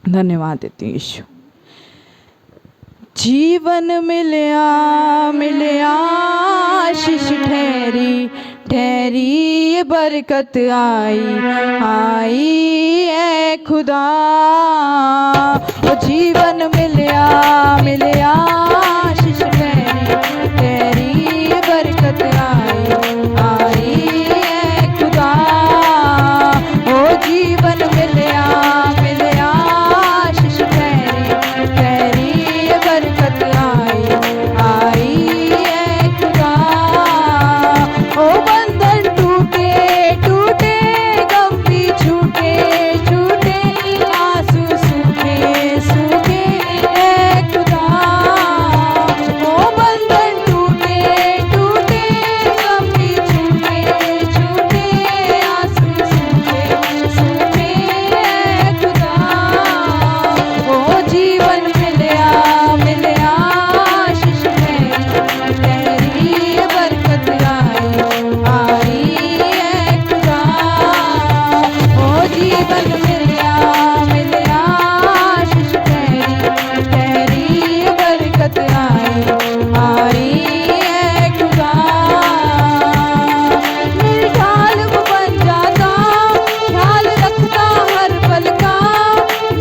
धन्यवाद देती हूँ यीशु। जीवन मिलया मिलया आशीष ठहरी ठहरी बरकत आई आई ए खुदा। ओ जीवन मिलया मिलया आशीष ठहरी ठहरी बरकत आई आई ए खुदा। ओ जीवन मिलया मिलया आशीष ठहरी ठहरी बरकत आई आई ए खुदा। ओ बंधन टूटे टूटे गम भी छूटे छूटे आंसू सूखे सूखे ए खुदा। ओ बंधन टूटे टूटे गम भी छूटे छूटे आंसू सूखे सूखे ए खुदा। ओ जीवन मिलया मिलया आशीष ठहरी बरकत आई आई ए खुदा। ओ जीवन मिलया मिलया आशीष ठहरी बरकत आई आई ए खुदा। मेरी ढाल वो बन जाता ख्याल रखता हर पल का।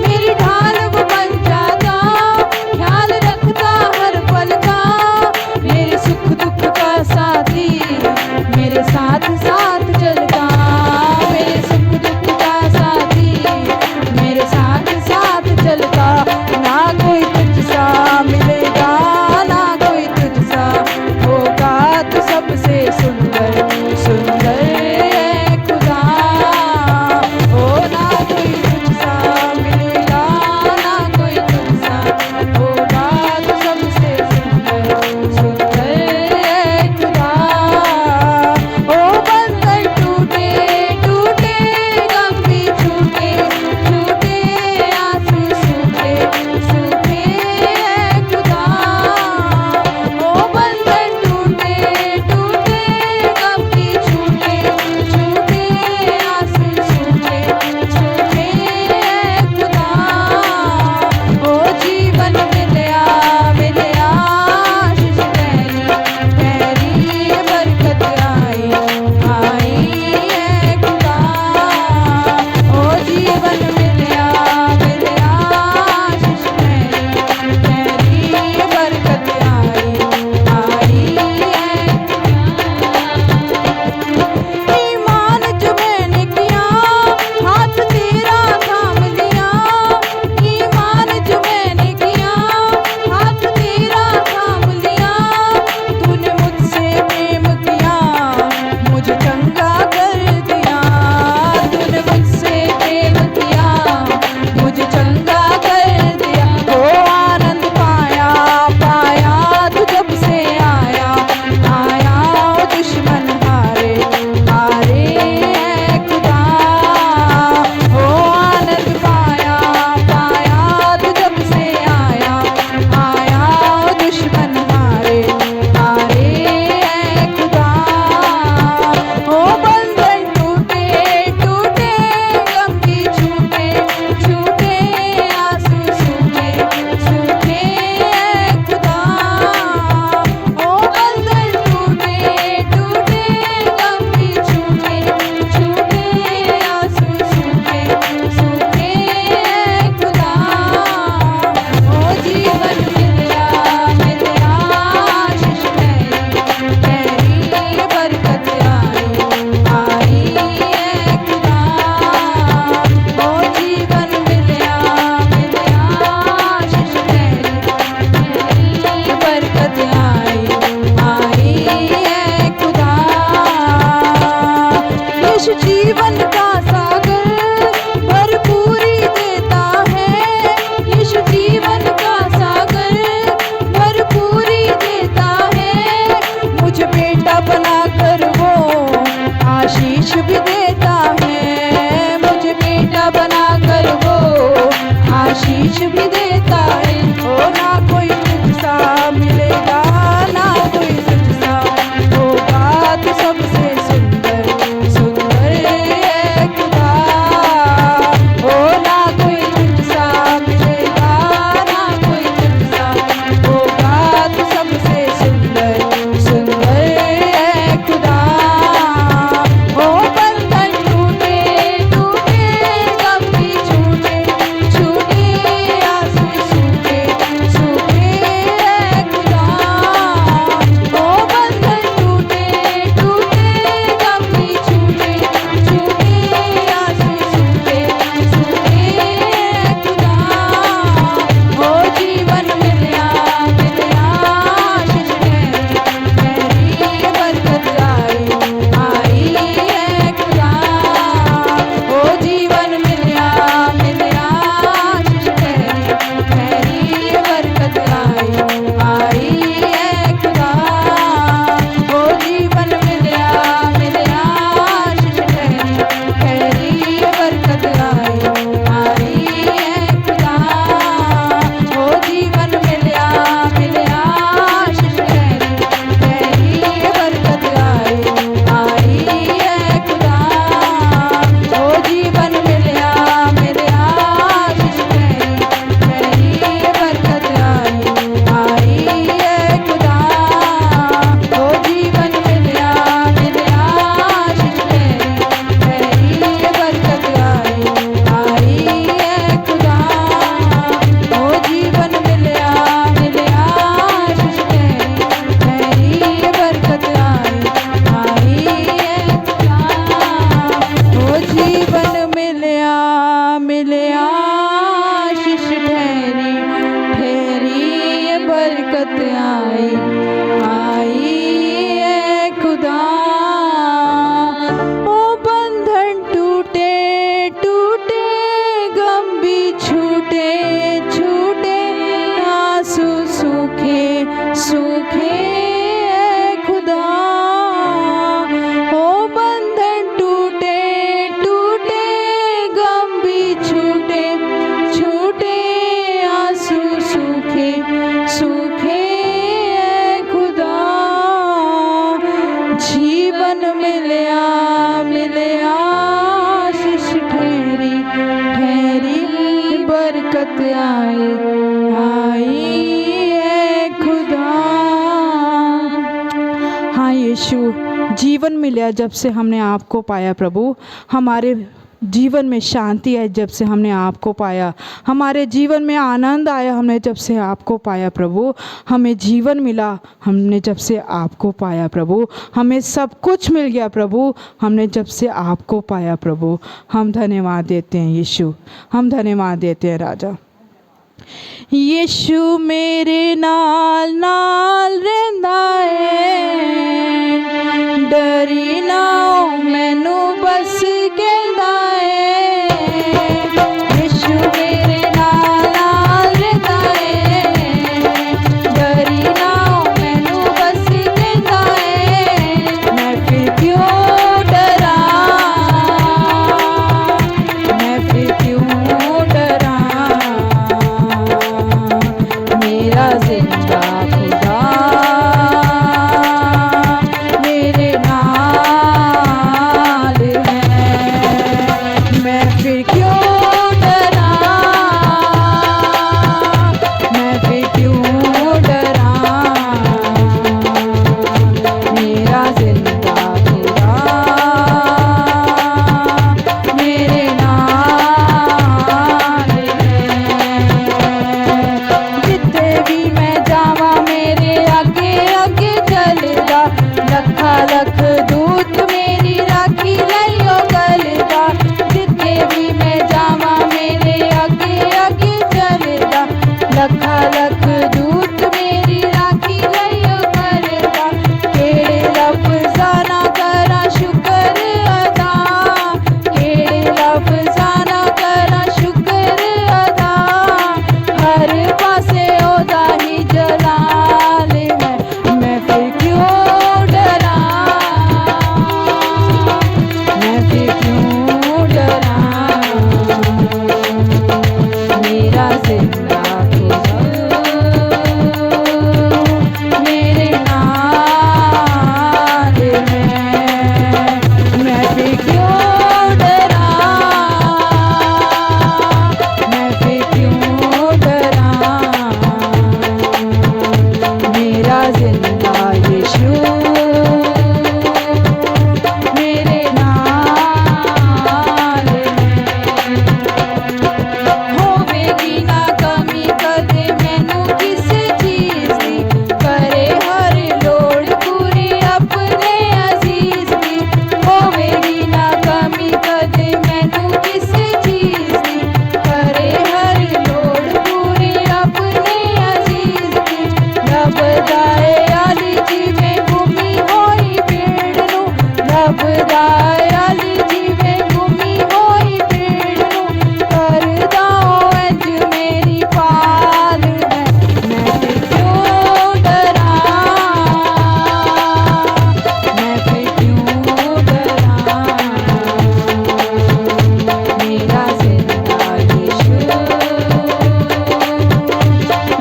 मेरी ढाल वो बन जाता ख्याल रखता हर पल का। मेरे सुख दुख का साथी मेरे साथ साथ चलता। मेरे सुख दुख का साथी मेरे साथ साथ चलता। ना कोई तुझसा मिलेगा ना कोई तुझसा होगा तो सबसे सुंदर सुंदर है खुदा। ओ ना कोई तुझसा मिलेगा ना कोई तुझसा होगा तो सबसे सुंदर सुंदर है खुदा। ओ बंधन टूटे टूटे गम भी छूटे छूटे आंसू सूखे सूखे है खुदा। आई है खुदा। हाँ यीशु, जीवन मिला जब से हमने आपको पाया प्रभु। हमारे जीवन में शांति है जब से हमने आपको पाया। हमारे जीवन में आनंद आया हमने जब से आपको पाया प्रभु। हमें जीवन मिला हमने जब से आपको पाया प्रभु। हमें सब कुछ मिल गया प्रभु हमने जब से आपको पाया प्रभु। हम धन्यवाद देते हैं यीशु, हम धन्यवाद देते हैं राजा। यीशु मेरे नाल नाल रहिंदा है, डरी ना मैनू बस कहंदा है। यीशु मेरे नाल नाल रहिंदा है, डरी ना मैनू बस कहंदा है। मैं फिर क्यों डरा, मैं फिर क्यों डरा, मेरा जिंदा खुदा मेरे नाल है। मैं फिर क्यों डरा, मैं फिर क्यों डरा, मेरा जिंदा खुदा मेरे नाल है। जिथे भी मैं जावा मेरे आगे आगे चलदा, लखा लख दूत मेरी राखी लइयो गलदा। जिथे भी मैं जावा मेरे आगे आगे चलदा, लखा लख दूत मेरी राखी लइयो गलदा। केड़े लफ्ज़ां ना करा शुक्र अदा, केड़े लफ्ज़ां ना करा शुक्र अदा। हर पासे ओदा ही जलाल है। मैं फिर क्यों डरा, मैं फिर क्यों डरा, मेरा जिंदा खुदा मेरे नाल है। मैं फिर क्यों डरा, मैं फिर क्यों डरा, मेरा जिंदा यीशु मेरे नाल है। होवेगी ना कमी कदे मैनू किसी चीज दी, करे हर लोड़ पूरी अपने अजीज दी। होवेगी ना कमी कदे मैनू किसी चीज दी, करे हर लोड़ पूरी अपने अजीज दी। लभदा है आली जिवें गुमी होई भेड़ नू, लभदा है आली जिवें गुमी होई भेड़ नू। करदा ओह इंज मेरी पाल है। मैं फिर क्यों डरा, मैं फिर क्यों डरा, मेरा जिंदा यीशु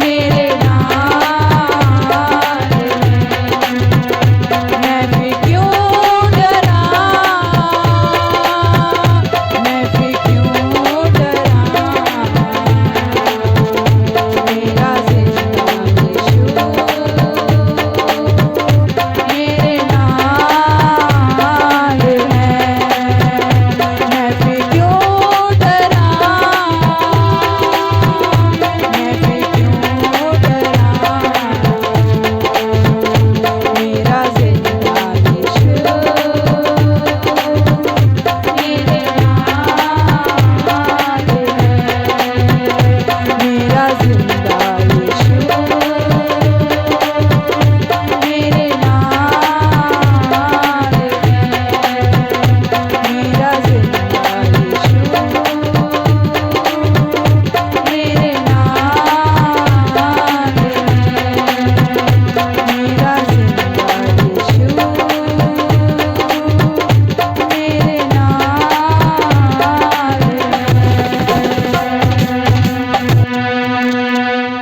मेरे नाल है। मैं फिर क्यों डरा, मैं फिर क्यों डरा, मेरा जिंदा यीशु मेरे नाल है। मैं फिर क्यों डरा, मैं फिर क्यों डरा, मेरा जिंदा यीशु मेरे नाल है। मेरा जिंदा यीशु मेरे नाल है। मेरा जिंदा यीशु मेरे नाल है। मेरा जिंदा यीशु मेरे नाल है।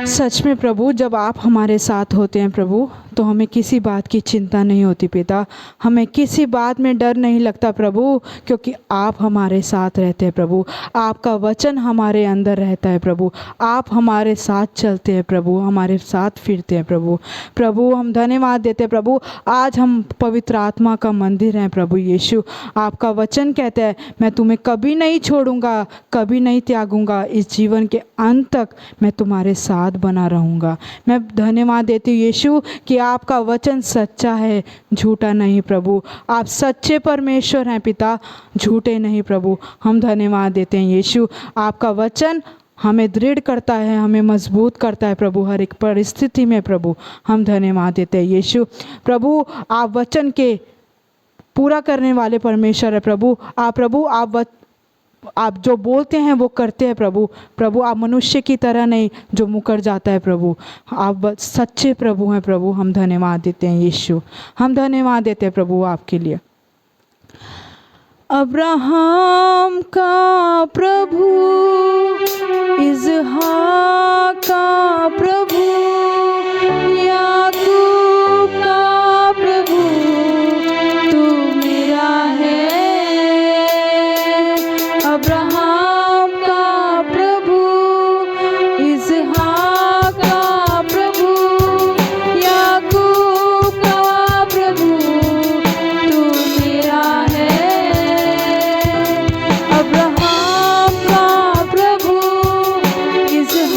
सच में प्रभु, जब आप हमारे साथ होते हैं प्रभु, तो हमें किसी बात की चिंता नहीं होती पिता, हमें किसी बात में डर नहीं लगता प्रभु, क्योंकि आप हमारे साथ रहते हैं प्रभु। आपका वचन हमारे अंदर रहता है प्रभु, आप हमारे साथ चलते हैं प्रभु, हमारे साथ फिरते हैं प्रभु। प्रभु हम धन्यवाद देते हैं प्रभु, आज हम पवित्र आत्मा का मंदिर हैं प्रभु यीशु। आपका वचन कहता है मैं तुम्हें कभी नहीं छोड़ूंगा, कभी नहीं त्यागूंगा, इस जीवन के अंत तक मैं तुम्हारे साथ बना रहूँगा। मैं धन्यवाद देती हूँ यीशु कि आपका वचन सच्चा है, झूठा नहीं प्रभु। आप सच्चे परमेश्वर हैं पिता, झूठे नहीं प्रभु। हम धन्यवाद देते हैं यीशु, आपका वचन हमें दृढ़ करता है, हमें मजबूत करता है प्रभु, हर एक परिस्थिति में प्रभु। हम धन्यवाद देते हैं यीशु। प्रभु आप वचन के पूरा करने वाले परमेश्वर है प्रभु। आप जो बोलते हैं वो करते हैं प्रभु। प्रभु आप मनुष्य की तरह नहीं जो मुकर जाता है प्रभु, आप सच्चे प्रभु हैं प्रभु। हम धन्यवाद देते हैं यीशु, हम धन्यवाद देते हैं प्रभु आपके लिए। अब्राहम का प्रभु, इज़हाक का प्रभु, याकूब का प्रभु, तू मेरा है। अब्राहम का प्रभु, इज़हाक का प्रभु, याकूब का प्रभु, तू मेरा है। अब्राहम का प्रभु, इज़हाक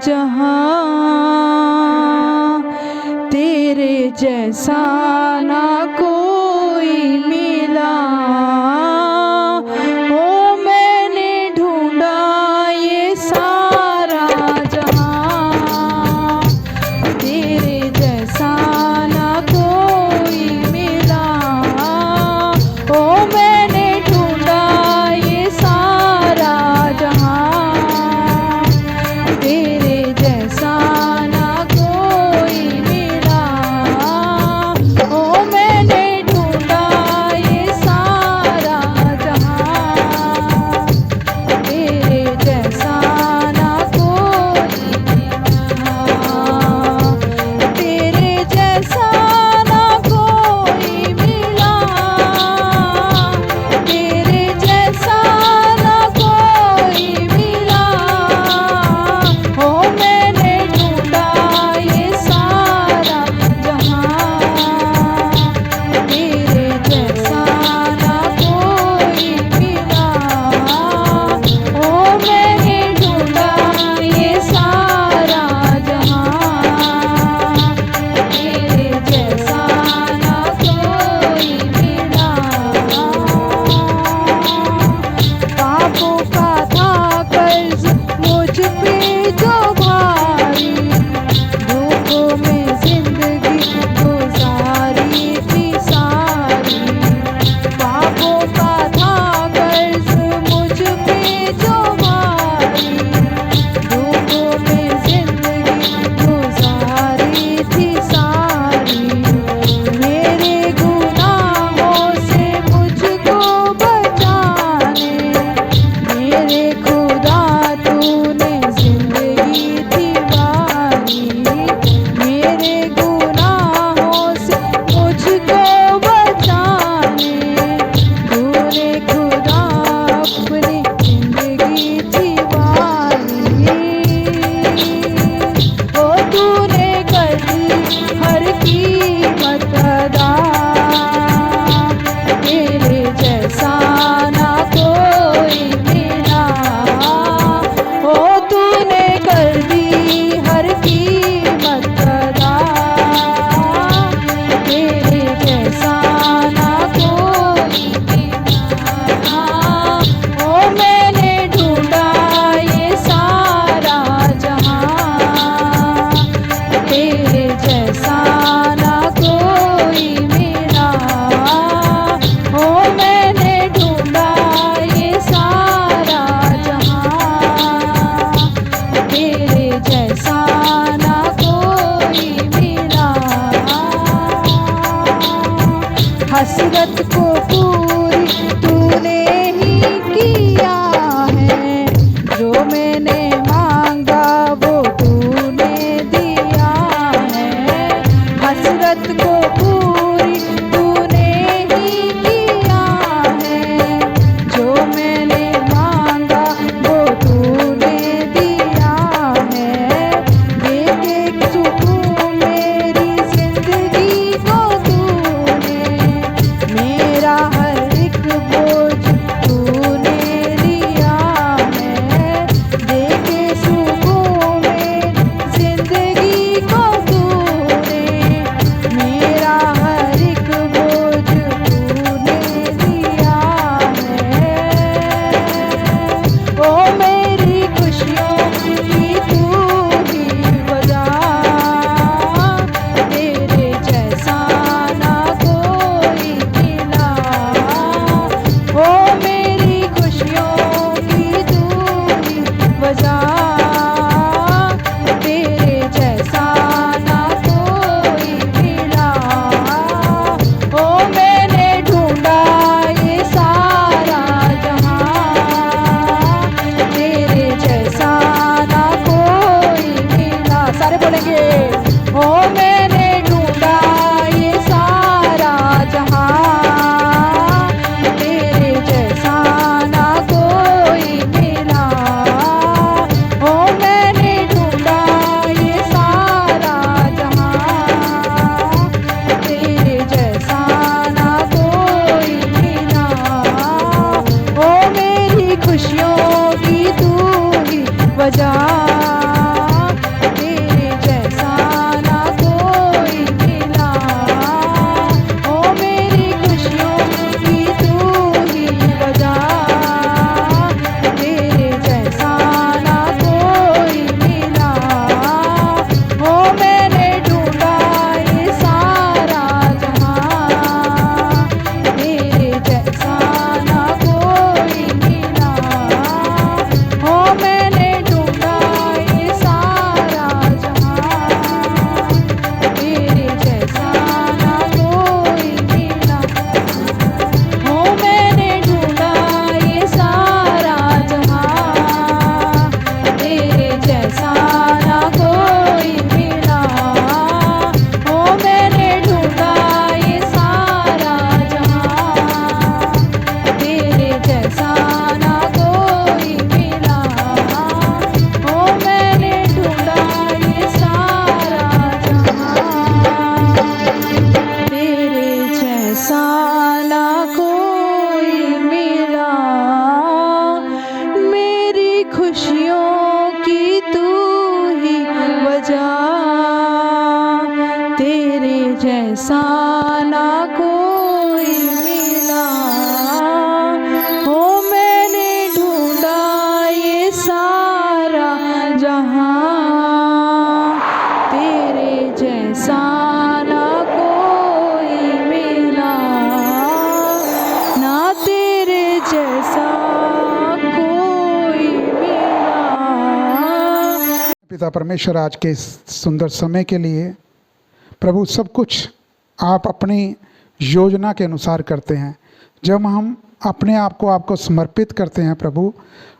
जहां तेरे जैसा ना कोई मिला। ओ मैंने ढूंढा ये सारा जहां तेरे जैसा ना कोई मिला। ओ मैंने ढूंढा ये सारा जहां तेरे जैसा ना कोई मिला। ओ मैंने ढूंढा ये सारा जहां तेरे जैसा ना कोई मिला। तेरे जैसा ना कोई मिला। तेरे जैसा ना कोई मिला। ओ मैंने ढूंढा ये सारा जहां तेरे जैसा ना कोई मिला। ओ मैंने ढूंढा ये सारा जहां तेरे जैसा ना कोई मिला। पापों का था कर्ज मुझ पे जो भारी। दुखों में जिंदगी गुजारी थी सारी। पापों का था कर्ज मुझ पे जो भारी। दुखों में जिंदगी गुजारी थी सारी। मेरे गुनाहों से मुझको बचाने मेरे खुदा तूने जिंदगी थी वारी। मेरे गुनाहों से मुझको बचाने तूने खुदा अपनी जिंदगी थी वारी। ओ तूने कर दी हर कीमत अदा। तेरे जैसा ना कोई मिला। ओ तूने कर दी हर कीमत अदा। तेरे जैसा ना कोई मिला। ओ मैंने ढूंढा ये सारा जहां तेरे जैसा ना कोई मिला। ओ मैंने ढूंढा ये सारा जहां तेरे जैसा ना कोई मिला। हसरत को पूरी तूने ही किया है। जो मैंने मांगा वो तूने दिया है। हसरत को पूरी तूने ही किया है। जो मैंने मांगा वो तूने दिया है। एक एक सुकून मेरी जिंदगी को तूने। मेरा हर एक बोझ तूने लिया है। देखे सुकून मेरी जिंदगी को तूने। मेरा हर एक बोझ तूने लिया है। ओ मेरी खुशियों की तू ही वजह। तेरे जैसा ना कोई मिला। ओ मेरी खुशियों की तू ही वजह। तेरे जैसा ना कोई मिला। ओ मैंने ढूंढा ये सारा जहां तेरे जैसा ना कोई मिला। सारे बोलेंगे ओ मैंने ढूंढा ये सारा जहां तेरे जैसा ना कोई मिला। ओ मैंने ढूंढा ये सारा जहां तेरे जैसा ना कोई मिला। ओ मेरी खुशियों की तू ही वजह। पिता परमेश्वर आज के इस सुंदर समय के लिए प्रभु सब कुछ आप अपनी योजना के अनुसार करते हैं। जब हम अपने आप को आपको समर्पित करते हैं प्रभु,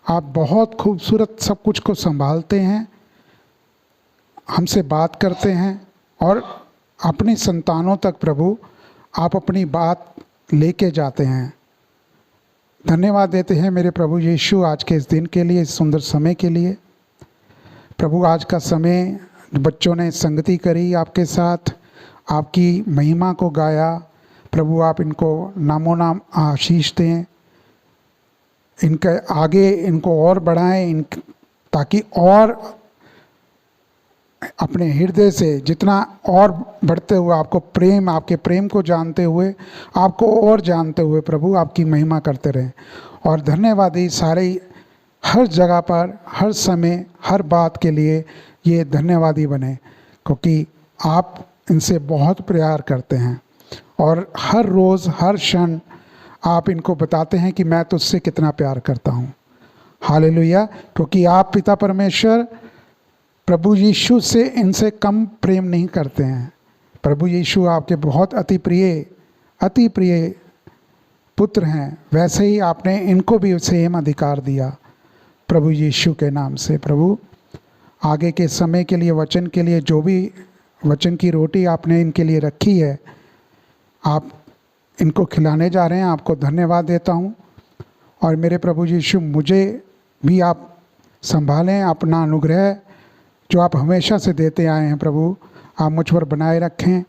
आप बहुत खूबसूरत सब कुछ को संभालते हैं, हमसे बात करते हैं और अपनी संतानों तक प्रभु आप अपनी बात लेके जाते हैं। धन्यवाद देते हैं मेरे प्रभु यीशु आज के इस दिन के लिए, इस सुंदर समय के लिए। प्रभु आज का समय बच्चों ने संगति करी आपके साथ, आपकी महिमा को गाया। प्रभु आप इनको नामों नाम आशीष दें, इनके आगे इनको और बढ़ाएं, ताकि और अपने हृदय से जितना और बढ़ते हुए आपको प्रेम, आपके प्रेम को जानते हुए, आपको और जानते हुए प्रभु आपकी महिमा करते रहें। और धन्यवादी सारे हर जगह पर, हर समय, हर बात के लिए ये धन्यवादी बने, क्योंकि आप इनसे बहुत प्यार करते हैं और हर रोज़ हर क्षण आप इनको बताते हैं कि मैं तुझसे कितना प्यार करता हूँ। हालेलुया। क्योंकि आप पिता परमेश्वर प्रभु यीशु से इनसे कम प्रेम नहीं करते हैं। प्रभु यीशु आपके बहुत अति प्रिय पुत्र हैं, वैसे ही आपने इनको भी सेम अधिकार दिया प्रभु यीशु के नाम से। प्रभु आगे के समय के लिए, वचन के लिए, जो भी वचन की रोटी आपने इनके लिए रखी है, आप इनको खिलाने जा रहे हैं, आपको धन्यवाद देता हूँ। और मेरे प्रभु यीशु मुझे भी आप संभालें, अपना अनुग्रह जो आप हमेशा से देते आए हैं प्रभु, आप मुझ पर बनाए रखें।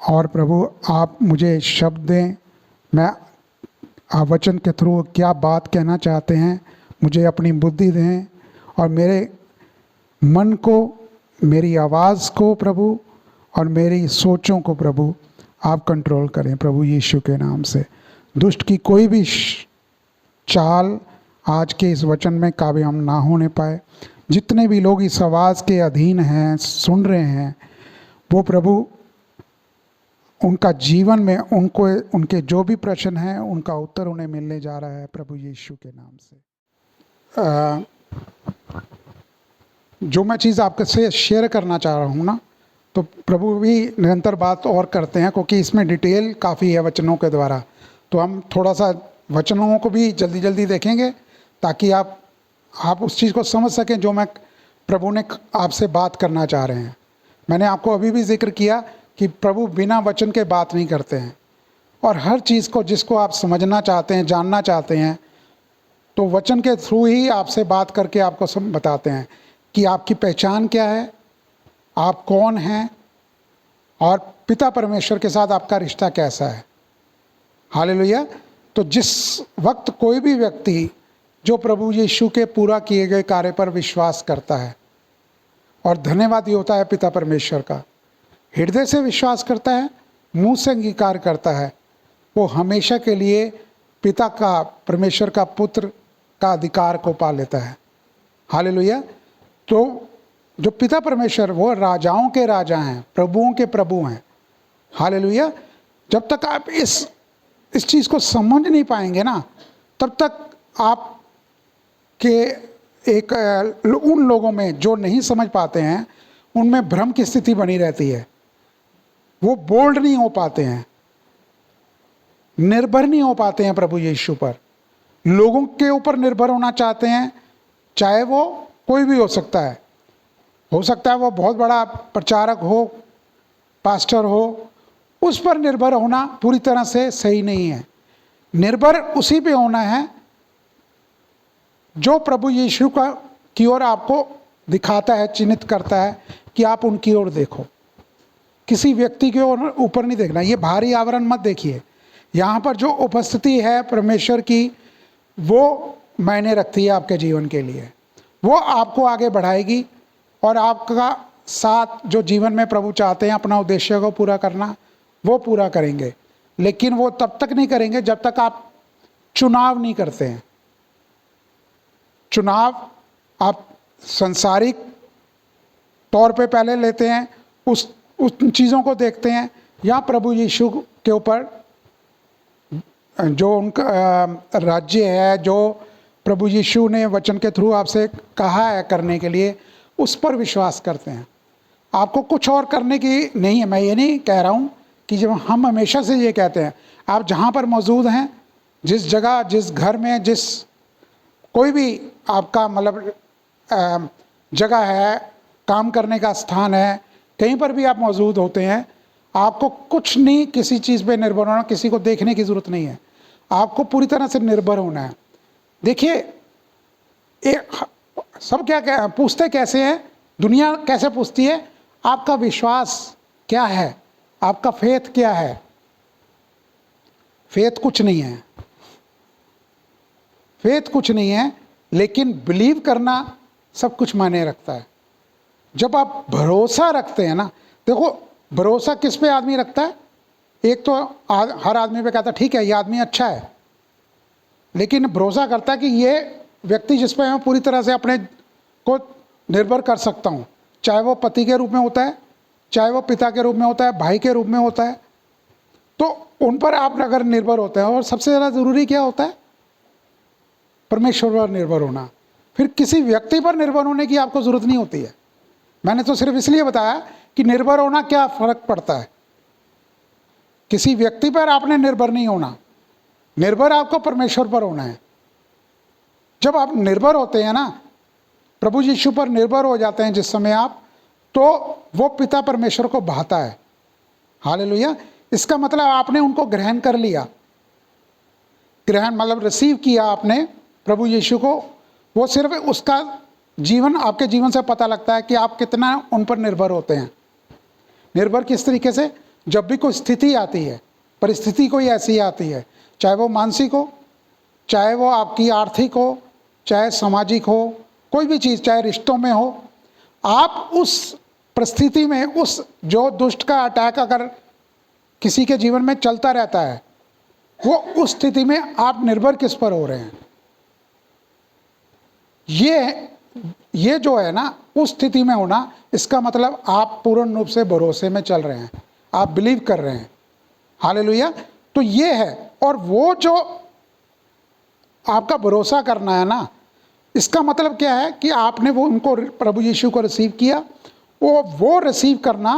और प्रभु आप मुझे शब्द दें, मैं आप वचन के थ्रू क्या बात कहना चाहते हैं मुझे अपनी बुद्धि दें, और मेरे मन को, मेरी आवाज़ को प्रभु और मेरी सोचों को प्रभु आप कंट्रोल करें प्रभु यीशु के नाम से। दुष्ट की कोई भी चाल आज के इस वचन में कामयाब ना होने पाए। जितने भी लोग इस आवाज़ के अधीन हैं, सुन रहे हैं, वो प्रभु उनका जीवन में उनको, उनके जो भी प्रश्न हैं उनका उत्तर उन्हें मिलने जा रहा है प्रभु यीशु के नाम से। जो मैं चीज़ आपके से शेयर करना चाह रहा हूँ ना, तो प्रभु भी निरंतर बात और करते हैं, क्योंकि इसमें डिटेल काफ़ी है वचनों के द्वारा। तो हम थोड़ा सा वचनों को भी जल्दी जल्दी देखेंगे, ताकि आप उस चीज़ को समझ सकें जो मैं प्रभु ने आपसे बात करना चाह रहे हैं। मैंने आपको अभी भी जिक्र किया कि प्रभु बिना वचन के बात नहीं करते हैं, और हर चीज़ को जिसको आप समझना चाहते हैं, जानना चाहते हैं, तो वचन के थ्रू ही आपसे बात करके आपको सब बताते हैं कि आपकी पहचान क्या है, आप कौन हैं, और पिता परमेश्वर के साथ आपका रिश्ता कैसा है। हालेलुया। तो जिस वक्त कोई भी व्यक्ति जो प्रभु यीशु के पूरा किए गए कार्य पर विश्वास करता है और धन्यवादी होता है पिता परमेश्वर का, हृदय से विश्वास करता है, मुंह से अंगीकार करता है, वो हमेशा के लिए पिता का, परमेश्वर का पुत्र का अधिकार को पा लेता है। हालेलुया। तो जो पिता परमेश्वर, वो राजाओं के राजा हैं, प्रभुओं के प्रभु हैं। हालेलुया। जब तक आप इस चीज़ को समझ नहीं पाएंगे ना, तब तक आप के उन लोगों में जो नहीं समझ पाते हैं, उनमें भ्रम की स्थिति बनी रहती है। वो बोल्ड नहीं हो पाते हैं, निर्भर नहीं हो पाते हैं प्रभु यीशु पर। लोगों के ऊपर निर्भर होना चाहते हैं, चाहे वो कोई भी हो सकता है वो बहुत बड़ा प्रचारक हो, पास्टर हो, उस पर निर्भर होना पूरी तरह से सही नहीं है। निर्भर उसी पे होना है जो प्रभु यीशु की ओर आपको दिखाता है, चिन्हित करता है कि आप उनकी ओर देखो। किसी व्यक्ति के ऊपर नहीं देखना। ये भारी आवरण मत देखिए। यहाँ पर जो उपस्थिति है परमेश्वर की, वो मायने रखती है आपके जीवन के लिए। वो आपको आगे बढ़ाएगी, और आपका साथ जो जीवन में प्रभु चाहते हैं अपना उद्देश्य को पूरा करना, वो पूरा करेंगे। लेकिन वो तब तक नहीं करेंगे जब तक आप चुनाव नहीं करते हैं। चुनाव आप संसारिक तौर पे पहले लेते हैं, उस चीज़ों को देखते हैं, या प्रभु यीशु के ऊपर जो उनका राज्य है, जो प्रभु यीशु ने वचन के थ्रू आपसे कहा है करने के लिए, उस पर विश्वास करते हैं। आपको कुछ और करने की नहीं है। मैं ये नहीं कह रहा हूँ कि जब हम हमेशा से ये कहते हैं, आप जहाँ पर मौजूद हैं, जिस जगह, जिस घर में, जिस कोई भी आपका मतलब जगह है, काम करने का स्थान है, कहीं पर भी आप मौजूद होते हैं, आपको कुछ नहीं किसी चीज़ पे निर्भर होना, किसी को देखने की ज़रूरत नहीं है। आपको पूरी तरह से निर्भर होना है। देखिए, सब क्या पूछते कैसे हैं, दुनिया कैसे पूछती है, आपका विश्वास क्या है, आपका फेथ क्या है। फेथ कुछ नहीं है, फेथ कुछ नहीं है, लेकिन बिलीव करना सब कुछ मायने रखता है। जब आप भरोसा रखते हैं ना, देखो भरोसा किस पे आदमी रखता है। एक तो हर आदमी पे कहता है ठीक है ये आदमी अच्छा है, लेकिन भरोसा करता है कि ये व्यक्ति जिस पे मैं पूरी तरह से अपने को निर्भर कर सकता हूँ, चाहे वो पति के रूप में होता है, चाहे वो पिता के रूप में होता है, भाई के रूप में होता है, तो उन पर आप अगर निर्भर होते हैं। और सबसे ज़्यादा ज़रूरी क्या होता है, परमेश्वर पर निर्भर होना। फिर किसी व्यक्ति पर निर्भर होने की आपको ज़रूरत नहीं होती है। मैंने तो सिर्फ इसलिए बताया कि निर्भर होना क्या फ़र्क पड़ता है। किसी व्यक्ति पर आपने निर्भर नहीं होना, निर्भर आपको परमेश्वर पर होना है। जब आप निर्भर होते हैं ना, प्रभु यीशु पर निर्भर हो जाते हैं जिस समय आप, तो वो पिता परमेश्वर को भाता है। हालेलुया। इसका मतलब आपने उनको ग्रहण कर लिया। ग्रहण मतलब रिसीव किया आपने प्रभु यीशु को। वो सिर्फ उसका जीवन, आपके जीवन से पता लगता है कि आप कितना उन पर निर्भर होते हैं। निर्भर किस तरीके से, जब भी कोई स्थिति आती है, परिस्थिति कोई ऐसी आती है, चाहे वो मानसिक हो, चाहे वो आपकी आर्थिक हो, चाहे सामाजिक हो, कोई भी चीज़, चाहे रिश्तों में हो, आप उस परिस्थिति में, उस जो दुष्ट का अटैक अगर किसी के जीवन में चलता रहता है, वो उस स्थिति में आप निर्भर किस पर हो रहे हैं। ये जो है ना, उस स्थिति में होना, इसका मतलब आप पूर्ण रूप से भरोसे में चल रहे हैं, आप बिलीव कर रहे हैं। हालेलुया। तो ये है। और वो जो आपका भरोसा करना है ना, इसका मतलब क्या है कि आपने वो उनको, प्रभु यीशु को रिसीव किया। वो रिसीव करना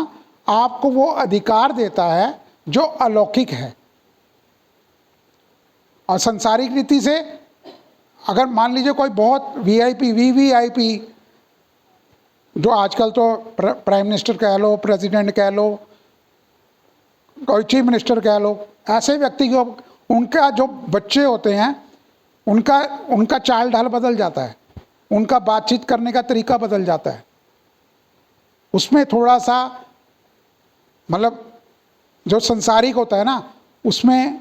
आपको वो अधिकार देता है जो अलौकिक है। और संसारिक रीति से अगर मान लीजिए कोई बहुत वीआईपी, वीवीआईपी, जो आजकल तो प्राइम मिनिस्टर कह लो, प्रेसिडेंट कह लो, कोई चीफ मिनिस्टर कह लो, ऐसे व्यक्ति को, उनका जो बच्चे होते हैं, उनका चाल ढाल बदल जाता है, उनका बातचीत करने का तरीका बदल जाता है। उसमें थोड़ा सा मतलब जो संसारिक होता है ना, उसमें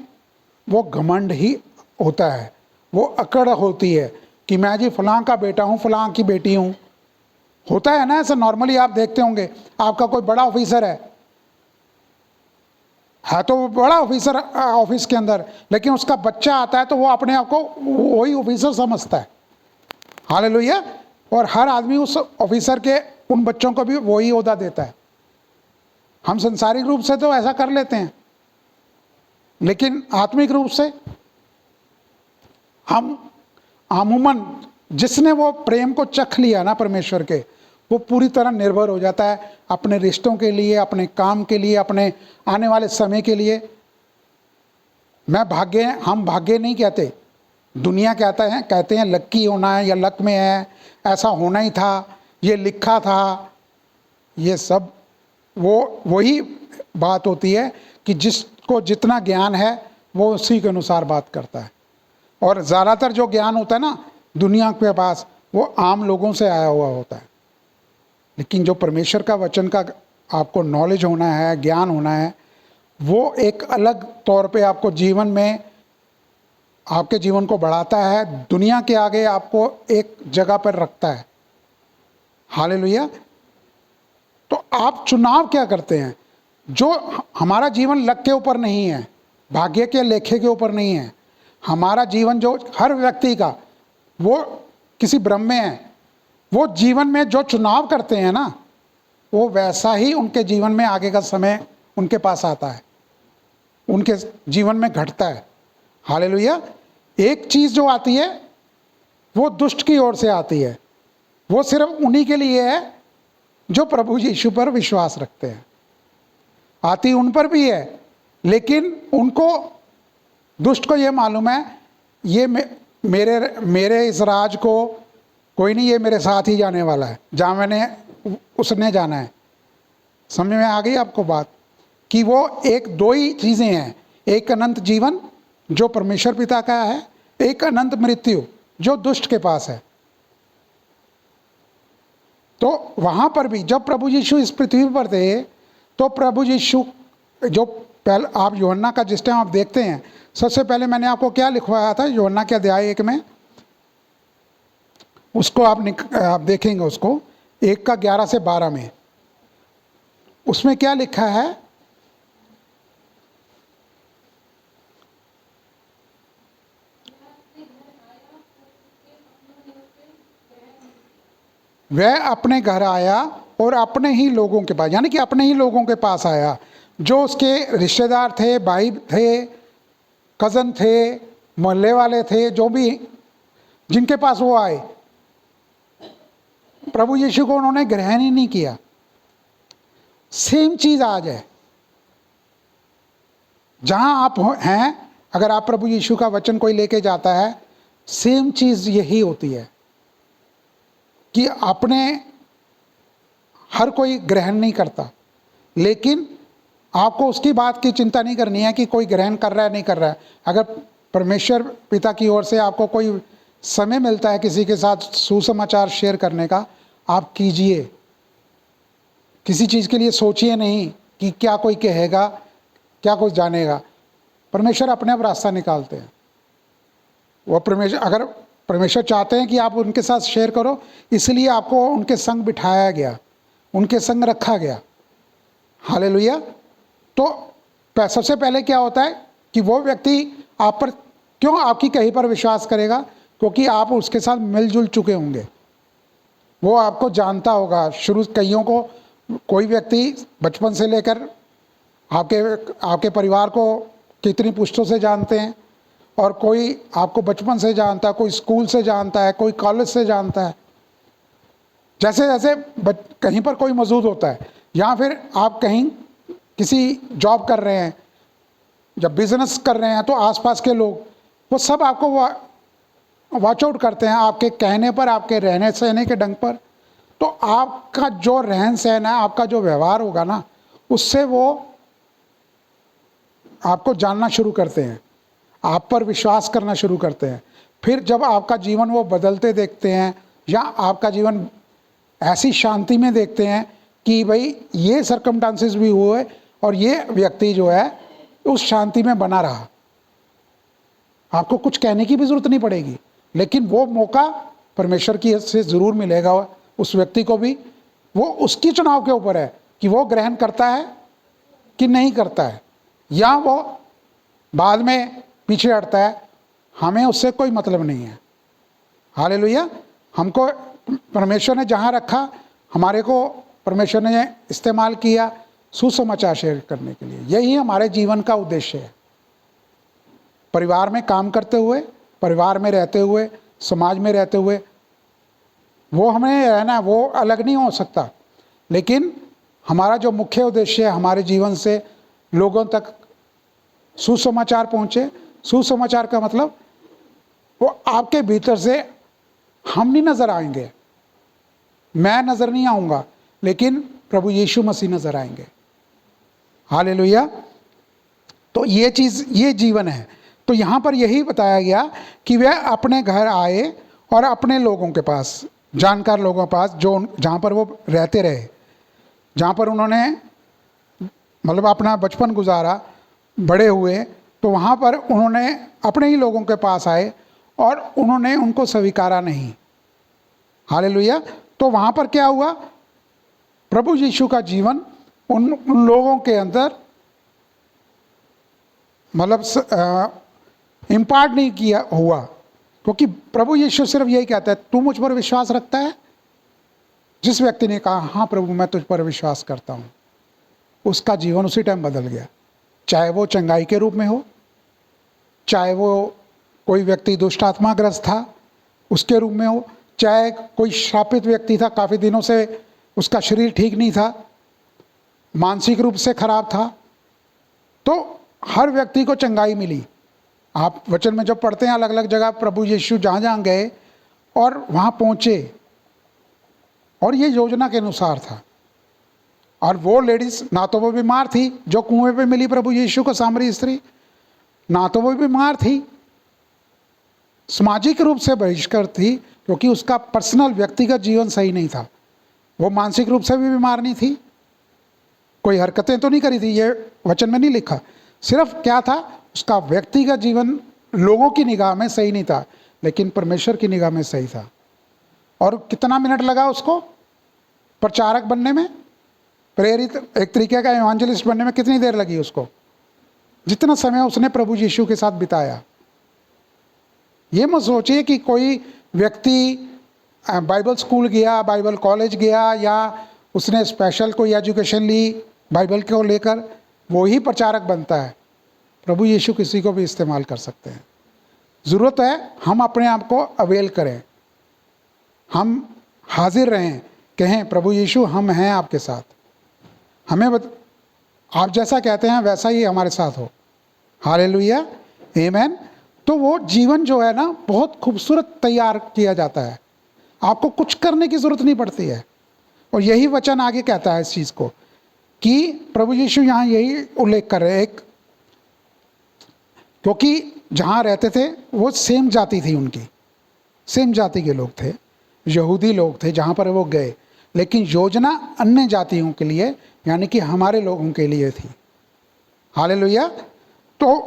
वो घमंड ही होता है, वो अकड़ होती है कि मैं जी फलां का बेटा हूँ, फलां की बेटी हूँ। होता है ना ऐसा, नॉर्मली आप देखते होंगे। आपका कोई बड़ा ऑफिसर है तो वो बड़ा ऑफिसर ऑफिस के अंदर, लेकिन उसका बच्चा आता है तो वो अपने आप को वही ऑफिसर समझता है। हालेलुया। और हर आदमी उस ऑफिसर के उन बच्चों को भी वही ओहदा देता है। हम संसारिक रूप से तो ऐसा कर लेते हैं, लेकिन आत्मिक रूप से हम अमूमन, जिसने वो प्रेम को चख लिया ना परमेश्वर के, वो पूरी तरह निर्भर हो जाता है अपने रिश्तों के लिए, अपने काम के लिए, अपने आने वाले समय के लिए। हम भाग्य नहीं कहते, दुनिया कहते हैं लक्की होना है या लक में है, ऐसा होना ही था, ये लिखा था। ये सब वही बात होती है कि जिसको जितना ज्ञान है वो उसी के अनुसार बात करता है। और ज़्यादातर जो ज्ञान होता है ना दुनिया के पास, वो आम लोगों से आया हुआ होता है। लेकिन जो परमेश्वर का वचन का आपको नॉलेज होना है, ज्ञान होना है, वो एक अलग तौर पे आपको जीवन में, आपके जीवन को बढ़ाता है, दुनिया के आगे आपको एक जगह पर रखता है। हालेलुया। तो आप चुनाव क्या करते हैं? जो हमारा जीवन लक के ऊपर नहीं है, भाग्य के लेखे के ऊपर नहीं है। हमारा जीवन जो हर व्यक्ति का, वो किसी भ्रम में है। वो जीवन में जो चुनाव करते हैं ना, वो वैसा ही उनके जीवन में आगे का समय उनके पास आता है, उनके जीवन में घटता है। हालेलुया। एक चीज़ जो आती है वो दुष्ट की ओर से आती है, वो सिर्फ उन्हीं के लिए है जो प्रभु यीशु पर विश्वास रखते हैं। आती उन पर भी है, लेकिन उनको, दुष्ट को ये मालूम है ये मेरे इस राज को कोई नहीं, ये मेरे साथ ही जाने वाला है, जहाँ मैंने उसने जाना है। समझ में आ गई आपको बात, कि वो एक दो ही चीज़ें हैं, एक अनंत जीवन जो परमेश्वर पिता का है, एक अनंत मृत्यु जो दुष्ट के पास है। तो वहाँ पर भी जब प्रभु यीशु इस पृथ्वी पर थे, तो प्रभु यीशु जो पहले आप यूहन्ना का जिस टाइम आप देखते हैं, सबसे पहले मैंने आपको क्या लिखवाया था यूहन्ना के अध्याय 1 में, उसको आप देखेंगे, उसको 1 का 11 से 12 में, उसमें क्या लिखा है, वह अपने घर आया और अपने ही लोगों के पास, यानी कि अपने ही लोगों के पास आया, जो उसके रिश्तेदार थे, भाई थे, कज़न थे, मोहल्ले वाले थे, जो भी जिनके पास वो आए, प्रभु यीशु को उन्होंने ग्रहण ही नहीं किया। सेम चीज़ आज है, जहाँ आप हैं, अगर आप प्रभु यीशु का वचन कोई लेके जाता है, सेम चीज़ यही होती है कि अपने हर कोई ग्रहण नहीं करता, लेकिन आपको उसकी बात की चिंता नहीं करनी है कि कोई ग्रहण कर रहा है नहीं कर रहा है। अगर परमेश्वर पिता की ओर से आपको कोई समय मिलता है किसी के साथ सुसमाचार शेयर करने का, आप कीजिए। किसी चीज़ के लिए सोचिए नहीं कि क्या कोई कहेगा, क्या कोई जानेगा। परमेश्वर अपने आप रास्ता निकालते हैं। वो परमेश्वर, अगर परमेश्वर चाहते हैं कि आप उनके साथ शेयर करो, इसलिए आपको उनके संग बिठाया गया, उनके संग रखा गया। हालेलुया। तो सबसे पहले क्या होता है कि वो व्यक्ति आप पर क्यों, आपकी कहीं पर विश्वास करेगा, क्योंकि आप उसके साथ मिलजुल चुके होंगे, वो आपको जानता होगा। शुरू कईयों को कोई व्यक्ति बचपन से लेकर आपके परिवार को कितनी पुश्तों से जानते हैं, और कोई आपको बचपन से जानता है, कोई स्कूल से जानता है, कोई कॉलेज से जानता है। जैसे जैसे कहीं पर कोई मौजूद होता है, या फिर आप कहीं किसी जॉब कर रहे हैं, जब बिजनेस कर रहे हैं, तो आसपास के लोग वो सब आपको वॉच आउट करते हैं आपके कहने पर, आपके रहने सहने के ढंग पर। तो आपका जो रहन सहन है, आपका जो व्यवहार होगा ना, उससे वो आपको जानना शुरू करते हैं, आप पर विश्वास करना शुरू करते हैं। फिर जब आपका जीवन वो बदलते देखते हैं, या आपका जीवन ऐसी शांति में देखते हैं कि भाई ये सरकमस्टांसेस भी हुए और ये व्यक्ति जो है उस शांति में बना रहा, आपको कुछ कहने की भी ज़रूरत नहीं पड़ेगी, लेकिन वो मौका परमेश्वर की से ज़रूर मिलेगा उस व्यक्ति को भी। वो उसकी चुनाव के ऊपर है कि वो ग्रहण करता है कि नहीं करता है, या वो बाद में पीछे हटता है। हमें उससे कोई मतलब नहीं है। हालेलुया। हमको परमेश्वर ने जहाँ रखा, हमारे को परमेश्वर ने इस्तेमाल किया सुसमाचार शेयर करने के लिए। यही हमारे जीवन का उद्देश्य है। परिवार में काम करते हुए, परिवार में रहते हुए, समाज में रहते हुए, वो हमें रहना, वो अलग नहीं हो सकता, लेकिन हमारा जो मुख्य उद्देश्य है, हमारे जीवन से लोगों तक सुसमाचार पहुँचे। सुसमाचार का मतलब वो आपके भीतर से हम नहीं नज़र आएंगे, मैं नज़र नहीं आऊँगा, लेकिन प्रभु यीशु मसीह नज़र आएंगे। हालेलुया। तो ये चीज़, ये जीवन है। तो यहाँ पर यही बताया गया कि वह अपने घर आए और अपने लोगों के पास, जानकार लोगों के पास, जो जहाँ पर वो रहते रहे, जहाँ पर उन्होंने मतलब अपना बचपन गुजारा, बड़े हुए, तो वहाँ पर उन्होंने अपने ही लोगों के पास आए और उन्होंने उनको स्वीकारा नहीं। हालेलुया। तो वहाँ पर क्या हुआ, प्रभु यीशु का जीवन उन लोगों के अंदर मतलब इम्पार्ट नहीं किया हुआ, क्योंकि प्रभु यीशु सिर्फ यही कहता है, तू मुझ पर विश्वास रखता है। जिस व्यक्ति ने कहा हाँ प्रभु मैं तुझ पर विश्वास करता हूँ, उसका जीवन उसी टाइम बदल गया। चाहे वो चंगाई के रूप में हो, चाहे वो कोई व्यक्ति दुष्ट आत्माग्रस्त था उसके रूप में हो, चाहे कोई श्रापित व्यक्ति था, काफ़ी दिनों से उसका शरीर ठीक नहीं था, मानसिक रूप से खराब था, तो हर व्यक्ति को चंगाई मिली। आप वचन में जब पढ़ते हैं अलग अलग जगह प्रभु यीशु जहाँ जहाँ गए और वहाँ पहुँचे, और ये योजना के अनुसार था। और वो लेडीज़ ना तो वो बीमार थी जो कुएं पे मिली प्रभु यीशु को, सामरी स्त्री, ना तो वो बीमार थी, सामाजिक रूप से बहिष्कृत थी क्योंकि उसका पर्सनल व्यक्तिगत जीवन सही नहीं था। वो मानसिक रूप से भी बीमार नहीं थी, कोई हरकतें तो नहीं करी थी, ये वचन में नहीं लिखा। सिर्फ क्या था, उसका व्यक्तिगत जीवन लोगों की निगाह में सही नहीं था, लेकिन परमेश्वर की निगाह में सही था। और कितना मिनट लगा उसको प्रचारक बनने में, प्रेरित, एक तरीके का इवांजलिस्ट बनने में कितनी देर लगी उसको? जितना समय उसने प्रभु यीशु के साथ बिताया। ये मत सोचिए कि कोई व्यक्ति बाइबल स्कूल गया, बाइबल कॉलेज गया, या उसने स्पेशल कोई एजुकेशन ली बाइबल को लेकर, वो ही प्रचारक बनता है। प्रभु यीशु किसी को भी इस्तेमाल कर सकते हैं। ज़रूरत है हम अपने आप को अवेल करें, हम हाजिर रहें, कहें प्रभु यीशु हम हैं आपके साथ, हमें आप जैसा कहते हैं वैसा ही हमारे साथ हो। हालेलुया, आमीन। तो वो जीवन जो है ना बहुत खूबसूरत तैयार किया जाता है, आपको कुछ करने की ज़रूरत नहीं पड़ती है। और यही वचन आगे कहता है इस चीज़ को कि प्रभु यीशु यहाँ यही उल्लेख कर रहे हैं, क्योंकि जहाँ रहते थे वो सेम जाति थी उनकी, सेम जाति के लोग थे, यहूदी लोग थे जहाँ पर वो गए, लेकिन योजना अन्य जातियों के लिए यानी कि हमारे लोगों के लिए थी। हालेलुया। तो